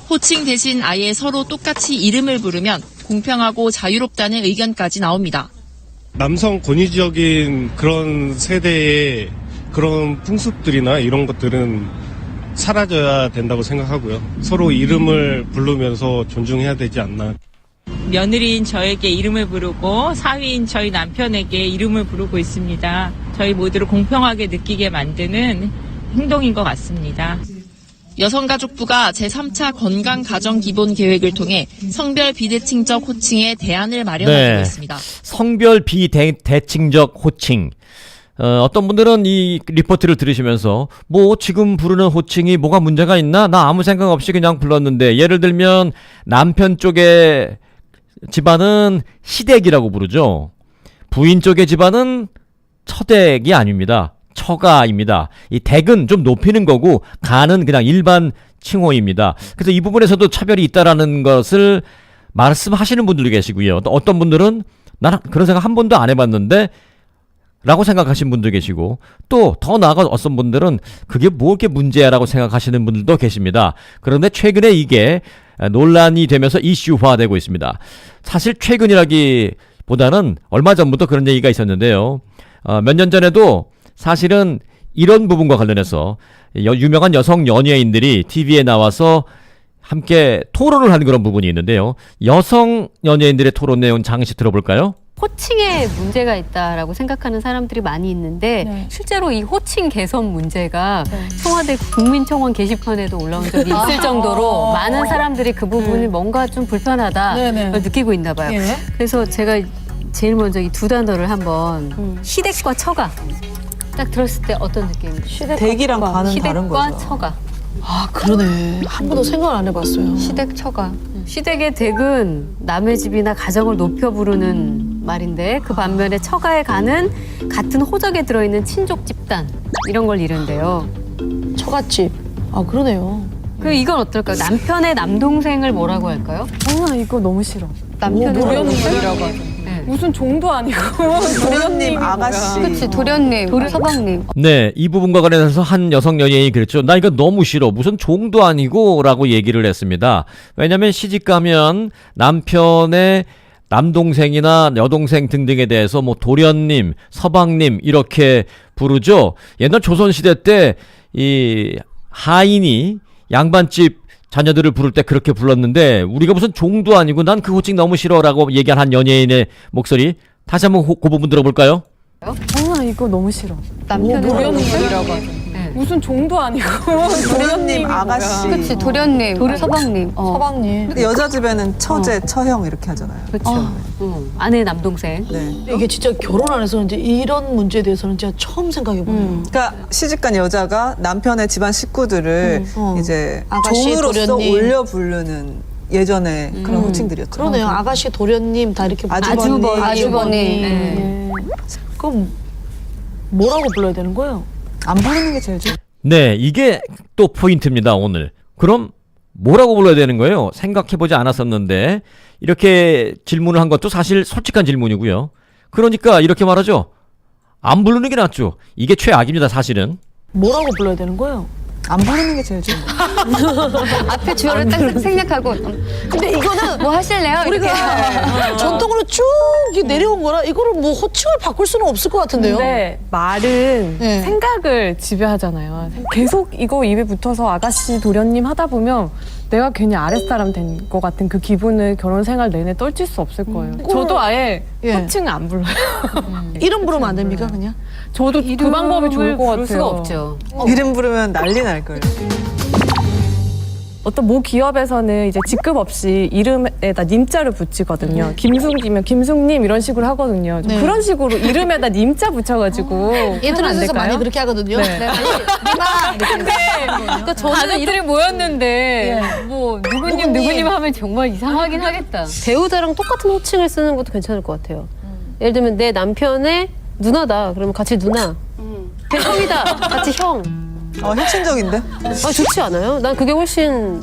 호칭 대신 아예 서로 똑같이 이름을 부르면 공평하고 자유롭다는 의견까지 나옵니다. 남성 권위적인 그런 세대의 그런 풍습들이나 이런 것들은 사라져야 된다고 생각하고요. 서로 이름을 부르면서 존중해야 되지 않나. 며느리인 저에게 이름을 부르고 사위인 저희 남편에게 이름을 부르고 있습니다. 저희 모두를 공평하게 느끼게 만드는 행동인 것 같습니다. 여성가족부가 제3차 건강가정기본계획을 통해 성별 비대칭적 호칭에 대안을 마련하고 있습니다. 성별 비대칭적 호칭. 어떤 분들은 이 리포트를 들으시면서 뭐 지금 부르는 호칭이 뭐가 문제가 있나? 나 아무 생각 없이 그냥 불렀는데, 예를 들면 남편 쪽의 집안은 시댁이라고 부르죠. 부인 쪽의 집안은 처댁이 아닙니다. 처가입니다. 이 댁은 좀 높이는 거고 가는 그냥 일반 칭호입니다. 그래서 이 부분에서도 차별이 있다라는 것을 말씀하시는 분들도 계시고요. 또 어떤 분들은 나는 그런 생각 한 번도 안 해봤는데 라고 생각하시는 분도 계시고, 또 더 나아가 어떤 분들은 그게 뭐 이렇게 문제야라고 생각하시는 분들도 계십니다. 그런데 최근에 이게 논란이 되면서 이슈화되고 있습니다. 사실 최근이라기보다는 얼마 전부터 그런 얘기가 있었는데요. 몇 년 전에도 사실은 이런 부분과 관련해서 유명한 여성 연예인들이 TV에 나와서 함께 토론을 하는 그런 부분이 있는데요. 여성 연예인들의 토론 내용 잠시 들어볼까요? 호칭에 문제가 있다라고 생각하는 사람들이 많이 있는데 실제로 이 호칭 개선 문제가 청와대 국민청원 게시판에도 올라온 적이 있을 정도로 많은 사람들이 그 부분이 뭔가 좀 불편하다 느끼고 있나 봐요. 그래서 제가 제일 먼저 이 두 단어를 한번 시댁과 처가 딱 들었을 때 어떤 느낌인가요? 댁이랑 가는 다른 거죠. 시댁과 처가. 아, 그러네. 한 번도 생각을 안 해봤어요. 시댁 처가. 시댁의 댁은 남의 집이나 가정을 높여 부르는 말인데, 그 반면에 처가에 가는 같은 호적에 들어있는 친족 집단 이런 걸 이른대요. 처갓집. 아, 그러네요. 이건 어떨까요? 남편의 남동생을 뭐라고 할까요? 나 이거 너무 싫어. 남편의 도련님이라고 하죠. 무슨 종도 아니고 도련님 아가씨. 그치, 도련님, 서방님. 네, 이 부분과 관련해서 한 여성 연예인이 그랬죠. 나 이거 너무 싫어. 무슨 종도 아니고 라고 얘기를 했습니다. 왜냐하면 시집가면 남편의 남동생이나 여동생 등등에 대해서 뭐 도련님, 서방님 이렇게 부르죠. 옛날 조선시대 때 이 하인이 양반집 자녀들을 부를 때 그렇게 불렀는데, 우리가 무슨 종도 아니고 난 그 호칭 너무 싫어라고 얘기한 한 연예인의 목소리 다시 한번 그 부분 들어볼까요? 나 이거 너무 싫어. 남편의 도련님이라고 하죠. 무슨 종도 아니고 도련님, 아가씨. 그치, 도련님, 서방님. 서방님. 근데 여자 집에는 처제, 처형 이렇게 하잖아요. 그렇죠. 아내 남동생. 네. 이게 진짜 결혼 안 해서는 이제 이런 문제에 대해서는 진짜 처음 생각해보네요. 그러니까 시집간 여자가 남편의 집안 식구들을 이제 아가씨, 종으로서 도련님. 올려 부르는 예전에 그런 호칭들이었죠. 그러네요. 아가씨, 도련님 다 이렇게 아주버니. 네. 그럼 뭐라고 불러야 되는 거예요? 안 부르는 게 제일 좋아요. 네, 이게 또 포인트입니다, 오늘. 그럼 뭐라고 불러야 되는 거예요? 생각해보지 않았었는데 이렇게 질문을 한 것도 사실 솔직한 질문이고요. 그러니까 이렇게 말하죠. 안 부르는 게 낫죠. 이게 최악입니다, 사실은. 뭐라고 불러야 되는 거예요? 안 부르는 게 제일 좋아요. 앞에 주어를 딱 생략하고. 근데 이거는 뭐 하실래요? 우리가 전통으로 쭉 내려온 거라 이거를 뭐 호칭을 바꿀 수는 없을 것 같은데요. 근데 말은 생각을 지배하잖아요. 계속 이거 입에 붙어서 아가씨, 도련님 하다 보면 내가 괜히 아랫사람 된 것 같은 그 기분을 결혼 생활 내내 떨칠 수 없을 거예요. 저도 아예 호칭 안 불러요. 이름 부르면 안 됩니까, 그냥? 저도 그 방법이 좋을 것 같아요. 수가 없죠. 이름 부르면 난리 날 거예요. 어떤 모 기업에서는 이제 직급 없이 이름에다 님자를 붙이거든요. 김숙이면 김숙님 이런 식으로 하거든요. 좀 그런 식으로 이름에다 님자 붙여가지고 인터넷에서 많이 그렇게 하거든요. 네. 근데 그러니까 가족들이 모였는데 뭐 누구님 하면 정말 이상하긴 하겠다. 배우자랑 똑같은 호칭을 쓰는 것도 괜찮을 것 같아요. 예를 들면 내 남편의 누나다. 그러면 같이 누나. 내 형이다. 같이 형. 혁신적인데? 좋지 않아요? 난 그게 훨씬.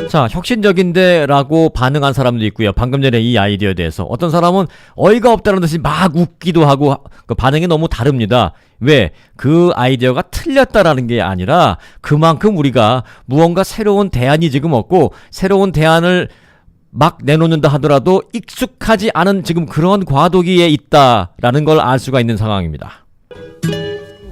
자, 혁신적인데 라고 반응한 사람도 있고요. 방금 전에 이 아이디어에 대해서 어떤 사람은 어이가 없다는 듯이 막 웃기도 하고 그 반응이 너무 다릅니다. 왜? 그 아이디어가 틀렸다라는 게 아니라 그만큼 우리가 무언가 새로운 대안이 지금 없고 새로운 대안을 막 내놓는다 하더라도 익숙하지 않은 지금 그런 과도기에 있다라는 걸 알 수가 있는 상황입니다.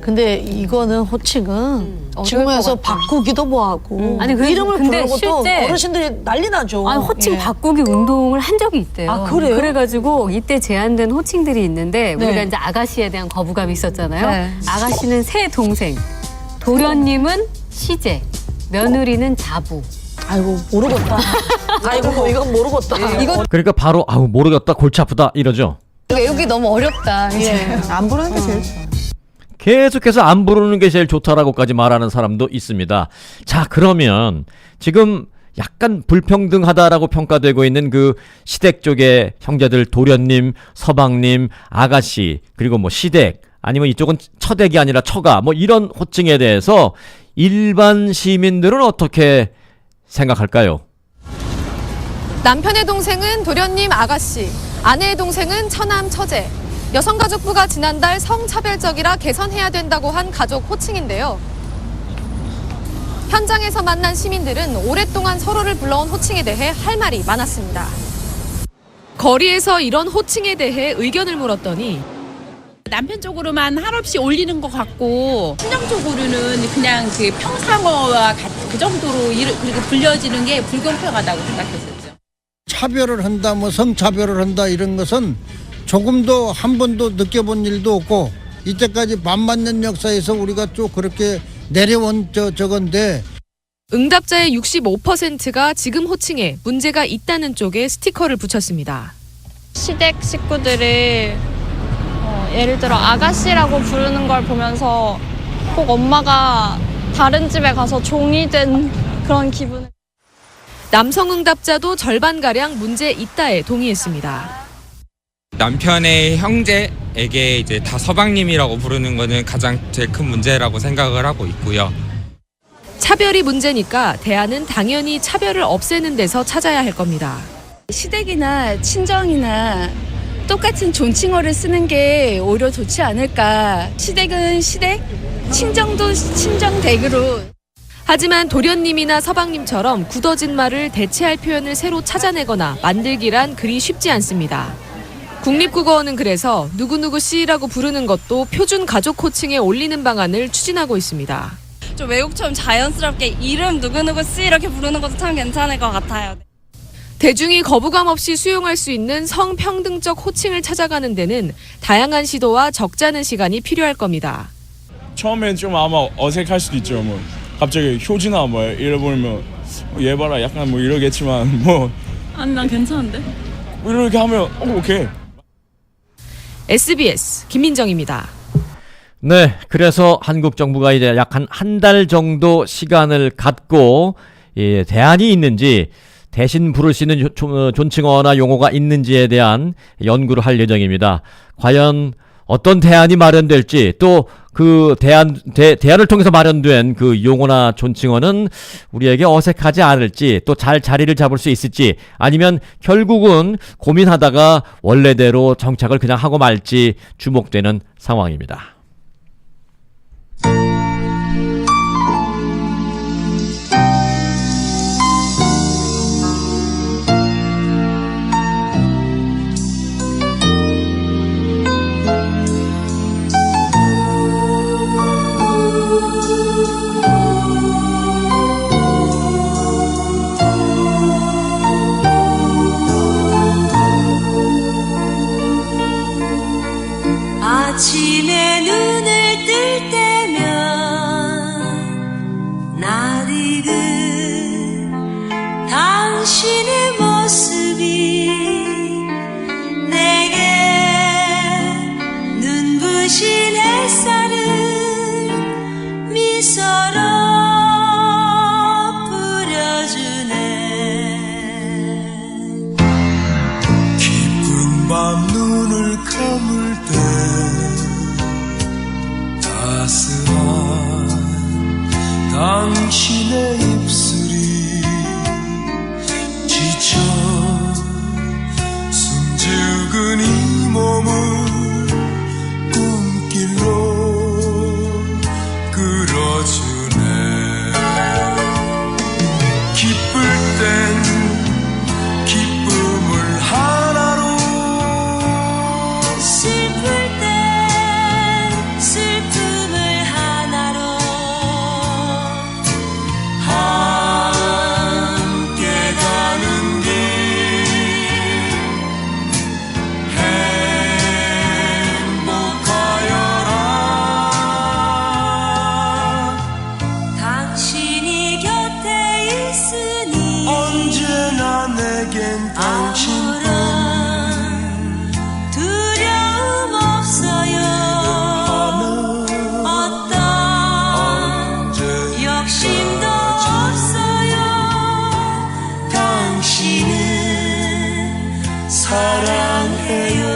근데 이거는 호칭은 지금에서 바꾸기도 뭐하고 아니, 이름을 근데 부르는 것도 실제 어르신들이 난리 나죠. 아니, 호칭 바꾸기 운동을 한 적이 있대요. 아, 그래요? 그래가지고 이때 제안된 호칭들이 있는데 네. 우리가 이제 아가씨에 대한 거부감이 있었잖아요. 네. 아가씨는 새 동생, 도련님은 시제, 며느리는 자부. 아이고 모르겠다. 아이고 이건 모르겠다. 이거 그러니까 바로 아우 모르겠다 골치 아프다 이러죠. 외우기 너무 어렵다. 이제. 안 부르는 게 제일 좋아요. 계속해서 안 부르는 게 제일 좋다라고까지 말하는 사람도 있습니다. 자, 그러면 지금 약간 불평등하다라고 평가되고 있는 그 시댁 쪽의 형제들 도련님, 서방님, 아가씨, 그리고 뭐 시댁, 아니면 이쪽은 처댁이 아니라 처가, 뭐 이런 호칭에 대해서 일반 시민들은 어떻게 생각할까요? 남편의 동생은 도련님 아가씨, 아내의 동생은 처남 처제. 여성가족부가 지난달 성차별적이라 개선해야 된다고 한 가족 호칭인데요. 현장에서 만난 시민들은 오랫동안 서로를 불러온 호칭에 대해 할 말이 많았습니다. 거리에서 이런 호칭에 대해 의견을 물었더니 남편 쪽으로만 한없이 올리는 것 같고 친정 쪽으로는 그냥 그 평상어와 그 정도로 그리고 불려지는 게 불공평하다고 생각했었죠. 차별을 한다, 뭐 성차별을 한다 이런 것은 조금도 한 번도 느껴본 일도 없고 이때까지 반만년 역사에서 우리가 쭉 그렇게 내려온 저건데 응답자의 65%가 지금 호칭에 문제가 있다는 쪽에 스티커를 붙였습니다. 시댁 식구들이 예를 들어 아가씨라고 부르는 걸 보면서 꼭 엄마가 다른 집에 가서 종이 된 그런 기분. 남성 응답자도 절반가량 문제 있다에 동의했습니다. 남편의 형제에게 이제 다 서방님이라고 부르는 거는 가장 제일 큰 문제라고 생각을 하고 있고요. 차별이 문제니까 대안은 당연히 차별을 없애는 데서 찾아야 할 겁니다. 시댁이나 친정이나 똑같은 존칭어를 쓰는 게 오히려 좋지 않을까. 시댁은 시댁, 친정도 친정댁으로. 하지만 도련님이나 서방님처럼 굳어진 말을 대체할 표현을 새로 찾아내거나 만들기란 그리 쉽지 않습니다. 국립국어원은 그래서 누구누구 씨라고 부르는 것도 표준 가족 호칭에 올리는 방안을 추진하고 있습니다. 좀 외국처럼 자연스럽게 이름 누구누구 씨 이렇게 부르는 것도 참 괜찮을 것 같아요. 대중이 거부감 없이 수용할 수 있는 성평등적 호칭을 찾아가는 데는 다양한 시도와 적잖은 시간이 필요할 겁니다. 처음엔 좀 아마 어색할 수도 있죠. 뭐 갑자기 효진아 뭐 이러보면 얘 봐라 약간 뭐 이러겠지만 뭐 아니 난 괜찮은데. 이렇게 하면 오케이. SBS 김민정입니다. 네, 그래서 한국 정부가 이제 약 한 달 정도 시간을 갖고 대안이 있는지 대신 부를 수 있는 존칭어나 용어가 있는지에 대한 연구를 할 예정입니다. 과연 어떤 대안이 마련될지 또 그 대안을 통해서 마련된 그 용어나 존칭어는 우리에게 어색하지 않을지 또 잘 자리를 잡을 수 있을지 아니면 결국은 고민하다가 원래대로 정착을 그냥 하고 말지 주목되는 상황입니다. 아침에 눈을 뜰 때면 낯익은 당신의 모습이 내게 눈부신 햇살을 미소로 뿌려주네. 깊은 밤 눈을 감을 때 따스한 당신의 입술이 지쳐 숨죽은 이 몸을 꿈길로 끌어주네. 기쁠 땐 기쁨을 하나로 슬플 땐 슬픔을 하나로 함께 가는 길 행복하여라. 당신이 곁에 있으니 언제나 내겐 당신뿐. 두려움 없어요. 어떤 욕심도 없어요. 당신을 사랑해요.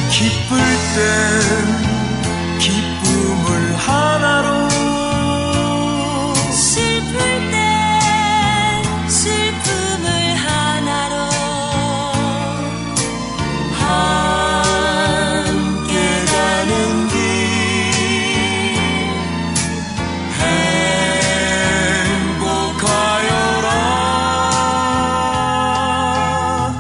기쁠 땐 기쁨을 하나로 슬플 땐 슬픔을 하나로 함께 가는 길 행복하여라.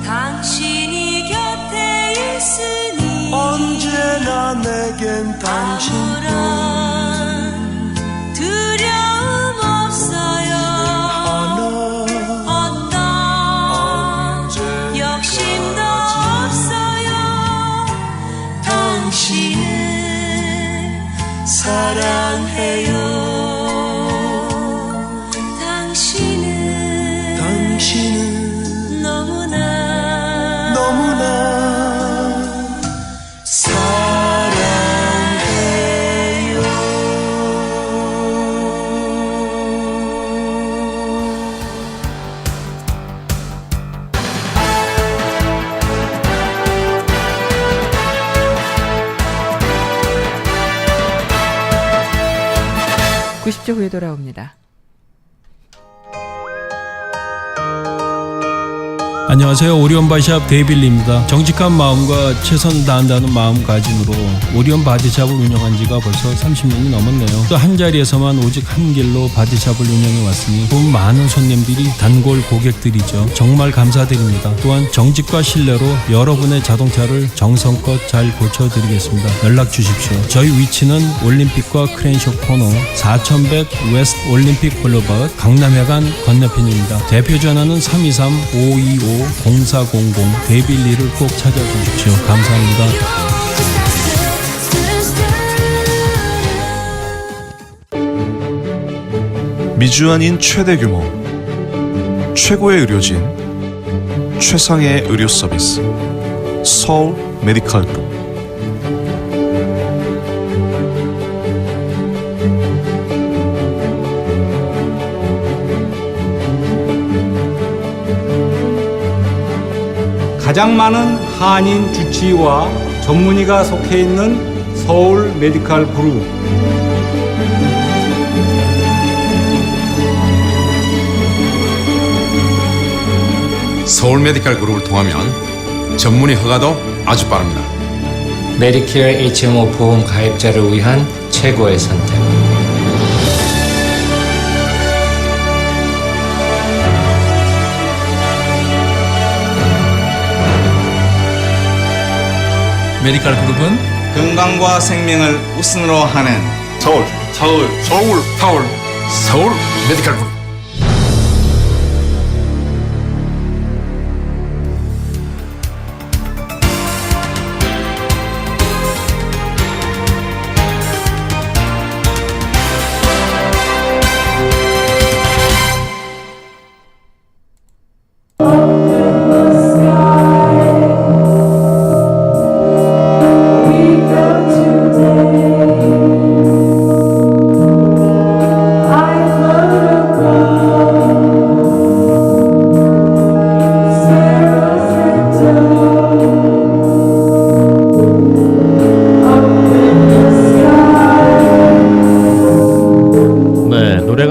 당신이 곁에 있으니 언제나 내겐 당신뿐. 두려움 없어요. 어떤 욕심도 없어요. 당신을 사랑해요. 당신은 너무나 사랑해요. (90초) 후에 돌아옵니다. 안녕하세요. 오리온 바디샵 데이빌리입니다. 정직한 마음과 최선 다한다는 마음가짐으로 오리온 바디샵을 운영한 지가 벌써 30년이 넘었네요. 또 한 자리에서만 오직 한 길로 바디샵을 운영해 왔으니 또 많은 손님들이 단골 고객들이죠. 정말 감사드립니다. 또한 정직과 신뢰로 여러분의 자동차를 정성껏 잘 고쳐드리겠습니다. 연락 주십시오. 저희 위치는 올림픽과 크랜쇼 코너 4100 웨스트 올림픽 블루버드 강남회관 건너편입니다. 대표 전화는 323-525 0400 데이빌리를 꼭 찾아주십시오. 감사합니다. 미주안인 최대 규모, 최고의 의료진, 최상의 의료 서비스, 서울 메디컬 그룹. 가장 많은 한인 주치의와 전문의가 속해 있는 서울 메디컬 그룹. 서울 메디컬 그룹을 통하면 전문의 허가도 아주 빠릅니다. 메디케어 HMO 보험 가입자를 위한 최고의 선택. 메디컬 그룹은 건강과 생명을 우선으로 하는 서울 메디컬 그룹.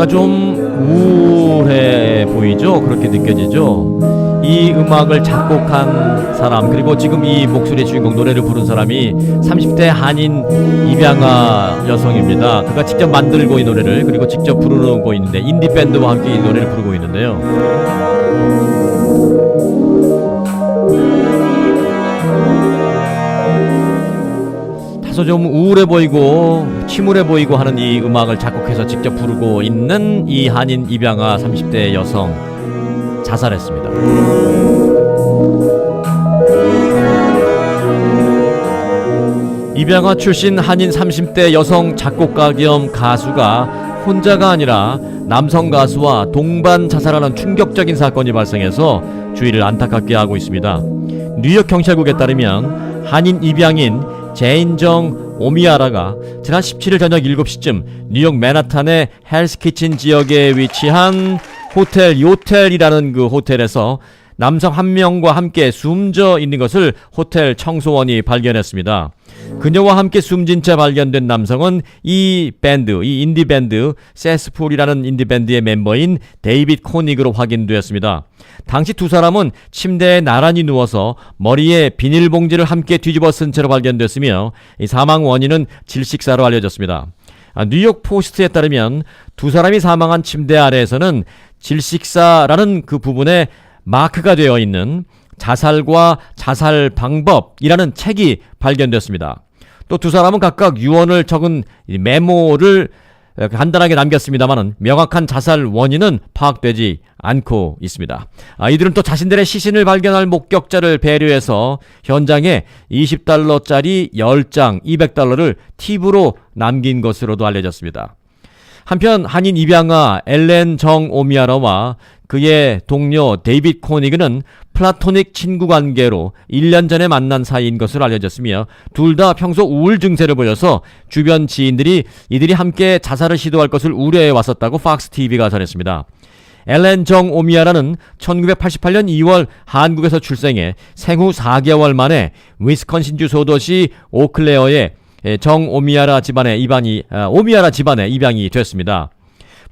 좀 우울해 보이죠? 그렇게 느껴지죠? 이 음악을 작곡한 사람, 그리고 지금 이 목소리의 주인공 노래를 부른 사람이 30대 한인 입양아 여성입니다. 그가 직접 만들고 이 노래를, 그리고 직접 부르고 있는데, 인디밴드와 함께 이 노래를 부르고 있는데요. 다소 좀 우울해 보이고 침울해 보이고 하는 이 음악을 작곡해서 직접 부르고 있는 이 한인 입양아 30대 여성 자살했습니다. 입양아 출신 한인 30대 여성 작곡가 겸 가수가 혼자가 아니라 남성 가수와 동반 자살하는 충격적인 사건이 발생해서 주위를 안타깝게 하고 있습니다. 뉴욕 경찰국에 따르면 한인 입양인 제인정 오미아라가 지난 17일 저녁 7시쯤 뉴욕 맨하탄의 헬스키친 지역에 위치한 호텔 요텔이라는 그 호텔에서 남성 한 명과 함께 숨져 있는 것을 호텔 청소원이 발견했습니다. 그녀와 함께 숨진 채 발견된 남성은 이 밴드, 이 인디밴드 세스풀이라는 인디밴드의 멤버인 데이빗 코닉으로 확인되었습니다. 당시 두 사람은 침대에 나란히 누워서 머리에 비닐봉지를 함께 뒤집어 쓴 채로 발견됐으며 이 사망 원인은 질식사로 알려졌습니다. 뉴욕 포스트에 따르면 두 사람이 사망한 침대 아래에서는 질식사라는 그 부분에 마크가 되어 있는 자살과 자살 방법이라는 책이 발견됐습니다. 또 두 사람은 각각 유언을 적은 메모를 간단하게 남겼습니다만은 명확한 자살 원인은 파악되지 않고 있습니다. 이들은 또 자신들의 시신을 발견할 목격자를 배려해서 현장에 $20짜리 10장, $200를 팁으로 남긴 것으로도 알려졌습니다. 한편 한인 입양아 엘렌 정 오미아라와 그의 동료 데이빗 코니그는 플라토닉 친구 관계로 1년 전에 만난 사이인 것으로 알려졌으며 둘 다 평소 우울 증세를 보여서 주변 지인들이 이들이 함께 자살을 시도할 것을 우려해 왔었다고 팍스TV가 전했습니다. 엘렌 정 오미아라는 1988년 2월 한국에서 출생해 생후 4개월 만에 위스콘신주 소도시 오클레어의 정 오미아라 집안의 입양이 됐습니다.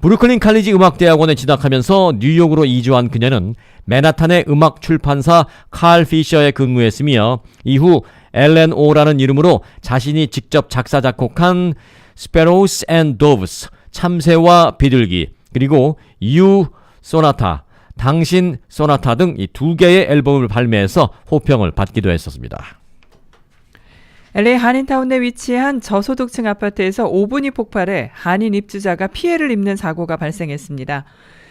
브루클린 칼리지 음악대학원에 진학하면서 뉴욕으로 이주한 그녀는 맨하탄의 음악 출판사 칼 피셔에 근무했으며 이후 LNO라는 이름으로 자신이 직접 작사 작곡한 Sparrows and Doves, 참새와 비둘기, 그리고 You 소나타, 당신 소나타 등 이 2개의 앨범을 발매해서 호평을 받기도 했었습니다. LA 한인타운 내 위치한 저소득층 아파트에서 오븐이 폭발해 한인 입주자가 피해를 입는 사고가 발생했습니다.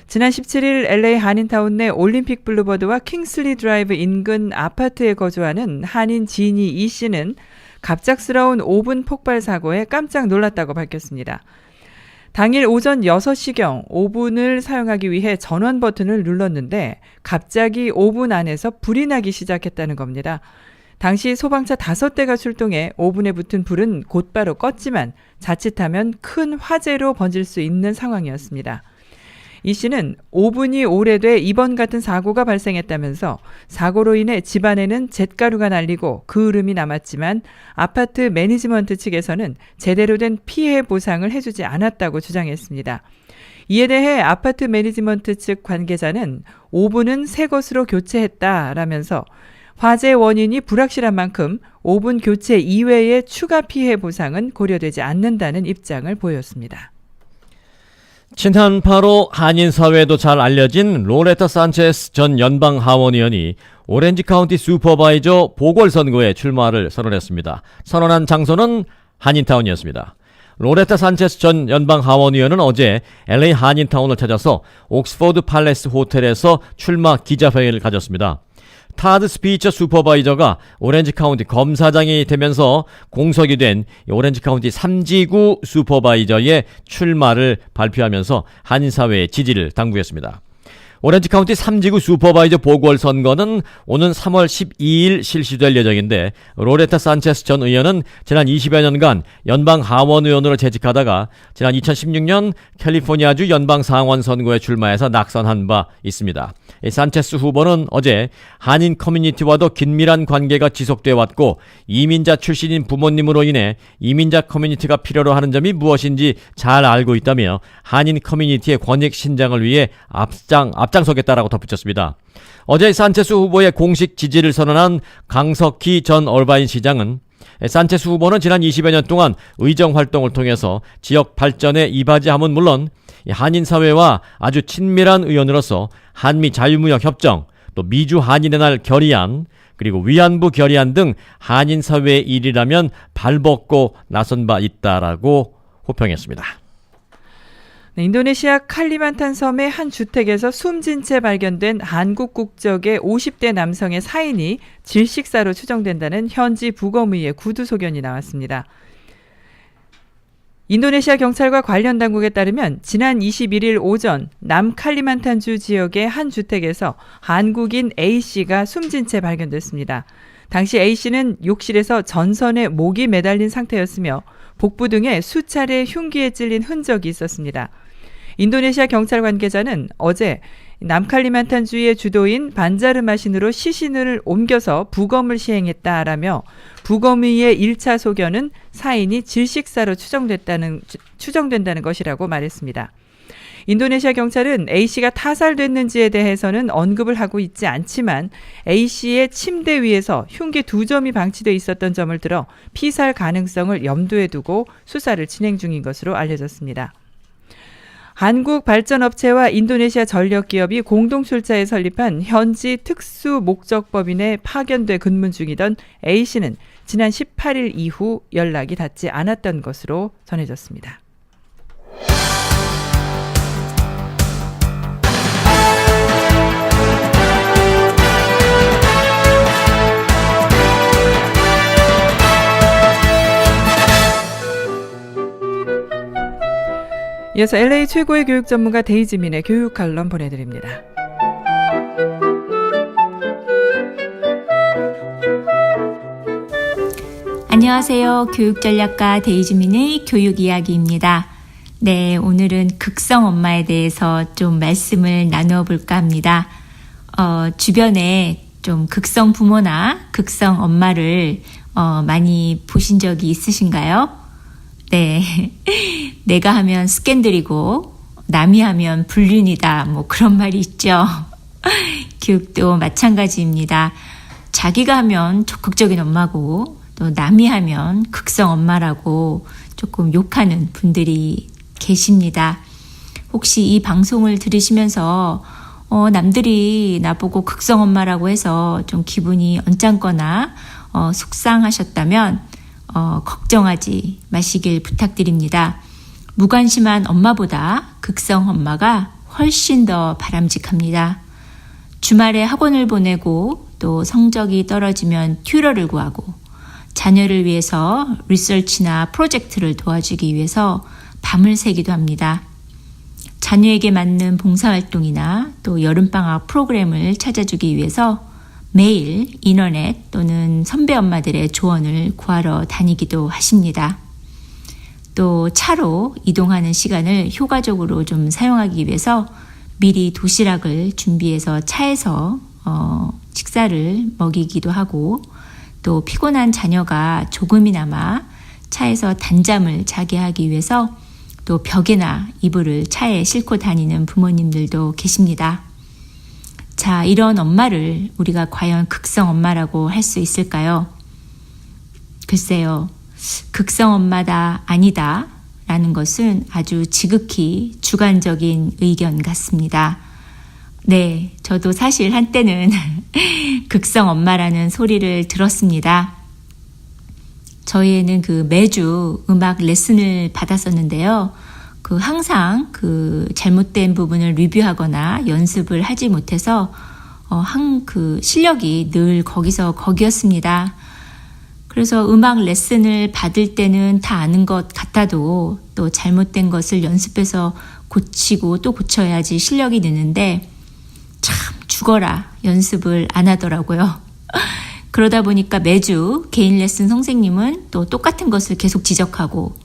지난 17일 LA 한인타운 내 올림픽 블루버드와 킹슬리 드라이브 인근 아파트에 거주하는 한인 지니 이 씨는 갑작스러운 오븐 폭발 사고에 깜짝 놀랐다고 밝혔습니다. 당일 오전 6시경 오븐을 사용하기 위해 전원 버튼을 눌렀는데 갑자기 오븐 안에서 불이 나기 시작했다는 겁니다. 당시 소방차 5대가 출동해 오븐에 붙은 불은 곧바로 껐지만 자칫하면 큰 화재로 번질 수 있는 상황이었습니다. 이 씨는 오븐이 오래돼 이번 같은 사고가 발생했다면서 사고로 인해 집안에는 잿가루가 날리고 그을음이 남았지만 아파트 매니지먼트 측에서는 제대로 된 피해 보상을 해주지 않았다고 주장했습니다. 이에 대해 아파트 매니지먼트 측 관계자는 오븐은 새 것으로 교체했다라면서 화재 원인이 불확실한 만큼 오븐 교체 이외의 추가 피해 보상은 고려되지 않는다는 입장을 보였습니다. 친한파로 한인 사회에도 잘 알려진 로레타 산체스 전 연방 하원 의원이 오렌지 카운티 슈퍼바이저 보궐선거에 출마를 선언했습니다. 선언한 장소는 한인타운이었습니다. 로레타 산체스 전 연방 하원 의원은 어제 LA 한인타운을 찾아서 옥스포드 팔레스 호텔에서 출마 기자회의를 가졌습니다. 타드 스피처 슈퍼바이저가 오렌지 카운티 검사장이 되면서 공석이 된 오렌지 카운티 3지구 슈퍼바이저의 출마를 발표하면서 한인사회의 지지를 당부했습니다. 오렌지 카운티 3지구 슈퍼바이저 보궐선거는 오는 3월 12일 실시될 예정인데 로레타 산체스 전 의원은 지난 20여 년간 연방 하원 의원으로 재직하다가 지난 2016년 캘리포니아주 연방 상원 선거에 출마해서 낙선한 바 있습니다. 산체스 후보는 어제 한인 커뮤니티와도 긴밀한 관계가 지속되어 왔고 이민자 출신인 부모님으로 인해 이민자 커뮤니티가 필요로 하는 점이 무엇인지 잘 알고 있다며 한인 커뮤니티의 권익 신장을 위해 앞장서겠다라고 덧붙였습니다. 어제 산체스 후보의 공식 지지를 선언한 강석희 전 얼바인 시장은 산체스 후보는 지난 20여 년 동안 의정 활동을 통해서 지역 발전에 이바지함은 물론 한인 사회와 아주 친밀한 의원으로서 한미 자유무역 협정, 또 미주 한인의 날 결의안, 그리고 위안부 결의안 등 한인 사회의 일이라면 발벗고 나선 바 있다라고 호평했습니다. 인도네시아 칼리만탄 섬의 한 주택에서 숨진 채 발견된 한국 국적의 50대 남성의 사인이 질식사로 추정된다는 현지 부검의의 구두 소견이 나왔습니다. 인도네시아 경찰과 관련 당국에 따르면 지난 21일 오전 남칼리만탄주 지역의 한 주택에서 한국인 A씨가 숨진 채 발견됐습니다. 당시 A씨는 욕실에서 전선에 목이 매달린 상태였으며 복부 등에 수차례 흉기에 찔린 흔적이 있었습니다. 인도네시아 경찰 관계자는 어제 남칼리만탄주의 주도인 반자르마신으로 시신을 옮겨서 부검을 시행했다라며 부검의의 1차 소견은 사인이 질식사로 추정된다는 것이라고 말했습니다. 인도네시아 경찰은 A씨가 타살됐는지에 대해서는 언급을 하고 있지 않지만 A씨의 침대 위에서 흉기 2점이 방치돼 있었던 점을 들어 피살 가능성을 염두에 두고 수사를 진행 중인 것으로 알려졌습니다. 한국발전업체와 인도네시아 전력기업이 공동 출자에 설립한 현지 특수목적법인에 파견돼 근무 중이던 A씨는 지난 18일 이후 연락이 닿지 않았던 것으로 전해졌습니다. 이어서 LA 최고의 교육 전문가 데이지민의 교육 칼럼 보내드립니다. 안녕하세요. 교육전략가 데이지민의 교육 이야기입니다. 네, 오늘은 극성 엄마에 대해서 좀 말씀을 나누어 볼까 합니다. 주변에 좀 극성 부모나 극성 엄마를 많이 보신 적이 있으신가요? 네, 내가 하면 스캔들이고 남이 하면 불륜이다. 뭐 그런 말이 있죠. 교육도 마찬가지입니다. 자기가 하면 적극적인 엄마고 또 남이 하면 극성 엄마라고 조금 욕하는 분들이 계십니다. 혹시 이 방송을 들으시면서 남들이 나보고 극성 엄마라고 해서 좀 기분이 언짢거나 속상하셨다면 걱정하지 마시길 부탁드립니다. 무관심한 엄마보다 극성 엄마가 훨씬 더 바람직합니다. 주말에 학원을 보내고 또 성적이 떨어지면 튜러를 구하고 자녀를 위해서 리서치나 프로젝트를 도와주기 위해서 밤을 새기도 합니다. 자녀에게 맞는 봉사활동이나 또 여름방학 프로그램을 찾아주기 위해서 매일 인터넷 또는 선배 엄마들의 조언을 구하러 다니기도 하십니다. 또 차로 이동하는 시간을 효과적으로 좀 사용하기 위해서 미리 도시락을 준비해서 차에서 식사를 먹이기도 하고 또 피곤한 자녀가 조금이나마 차에서 단잠을 자게 하기 위해서 또 벽에나 이불을 차에 싣고 다니는 부모님들도 계십니다. 자, 이런 엄마를 우리가 과연 극성 엄마라고 할 수 있을까요? 글쎄요, 극성 엄마다 아니다 라는 것은 아주 지극히 주관적인 의견 같습니다. 네, 저도 사실 한때는 극성 엄마라는 소리를 들었습니다. 저희 애는 매주 음악 레슨을 받았었는데요. 항상 잘못된 부분을 리뷰하거나 연습을 하지 못해서 실력이 늘 거기였습니다. 그래서 음악 레슨을 받을 때는 다 아는 것 같아도 또 잘못된 것을 연습해서 고치고 또 고쳐야지 실력이 느는데 참 죽어라 연습을 안 하더라고요. 그러다 보니까 매주 개인 레슨 선생님은 또 똑같은 것을 계속 지적하고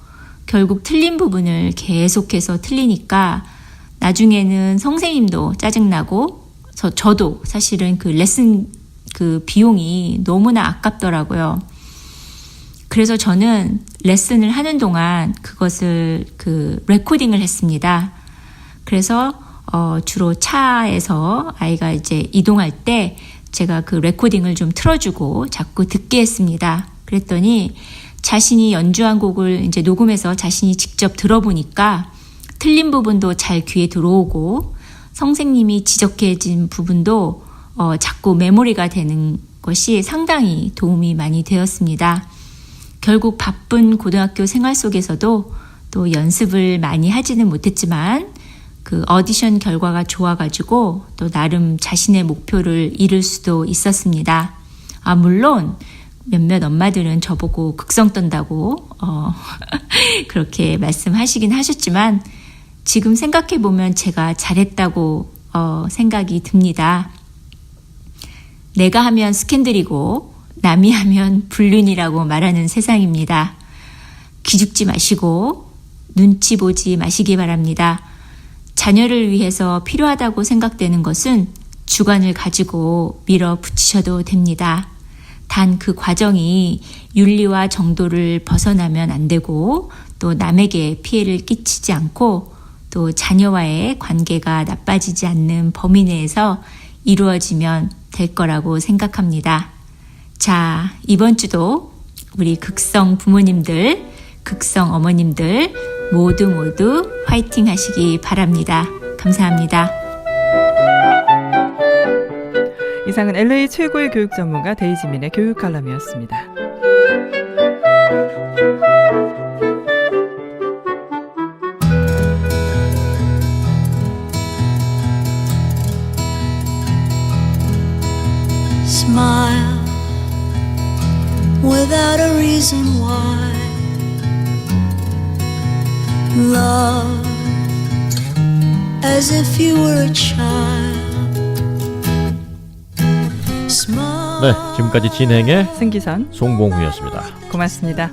결국 틀린 부분을 계속해서 틀리니까 나중에는 선생님도 짜증나고 저도 사실은 레슨 비용이 너무나 아깝더라고요. 그래서 저는 레슨을 하는 동안 그것을 레코딩을 했습니다. 그래서 주로 차에서 아이가 이제 이동할 때 제가 레코딩을 좀 틀어주고 자꾸 듣게 했습니다. 그랬더니 자신이 연주한 곡을 이제 녹음해서 자신이 직접 들어보니까 틀린 부분도 잘 귀에 들어오고 선생님이 지적해진 부분도 자꾸 메모리가 되는 것이 상당히 도움이 많이 되었습니다. 결국 바쁜 고등학교 생활 속에서도 또 연습을 많이 하지는 못했지만 오디션 결과가 좋아가지고 또 나름 자신의 목표를 이룰 수도 있었습니다. 물론 몇몇 엄마들은 저보고 극성 떤다고 그렇게 말씀하시긴 하셨지만 지금 생각해보면 제가 잘했다고 생각이 듭니다. 내가 하면 스캔들이고 남이 하면 불륜이라고 말하는 세상입니다. 기죽지 마시고 눈치 보지 마시기 바랍니다. 자녀를 위해서 필요하다고 생각되는 것은 주관을 가지고 밀어붙이셔도 됩니다. 단 그 과정이 윤리와 정도를 벗어나면 안 되고 또 남에게 피해를 끼치지 않고 또 자녀와의 관계가 나빠지지 않는 범위 내에서 이루어지면 될 거라고 생각합니다. 자, 이번 주도 우리 극성 부모님들, 극성 어머님들 모두 화이팅 하시기 바랍니다. 감사합니다. 이상은 LA 최고의 교육 전문가 데이지민의 교육 칼럼이었습니다. Smile without a reason why. Love as if you were a child. 네, 지금까지 진행의 승기선, 송봉후였습니다. 고맙습니다.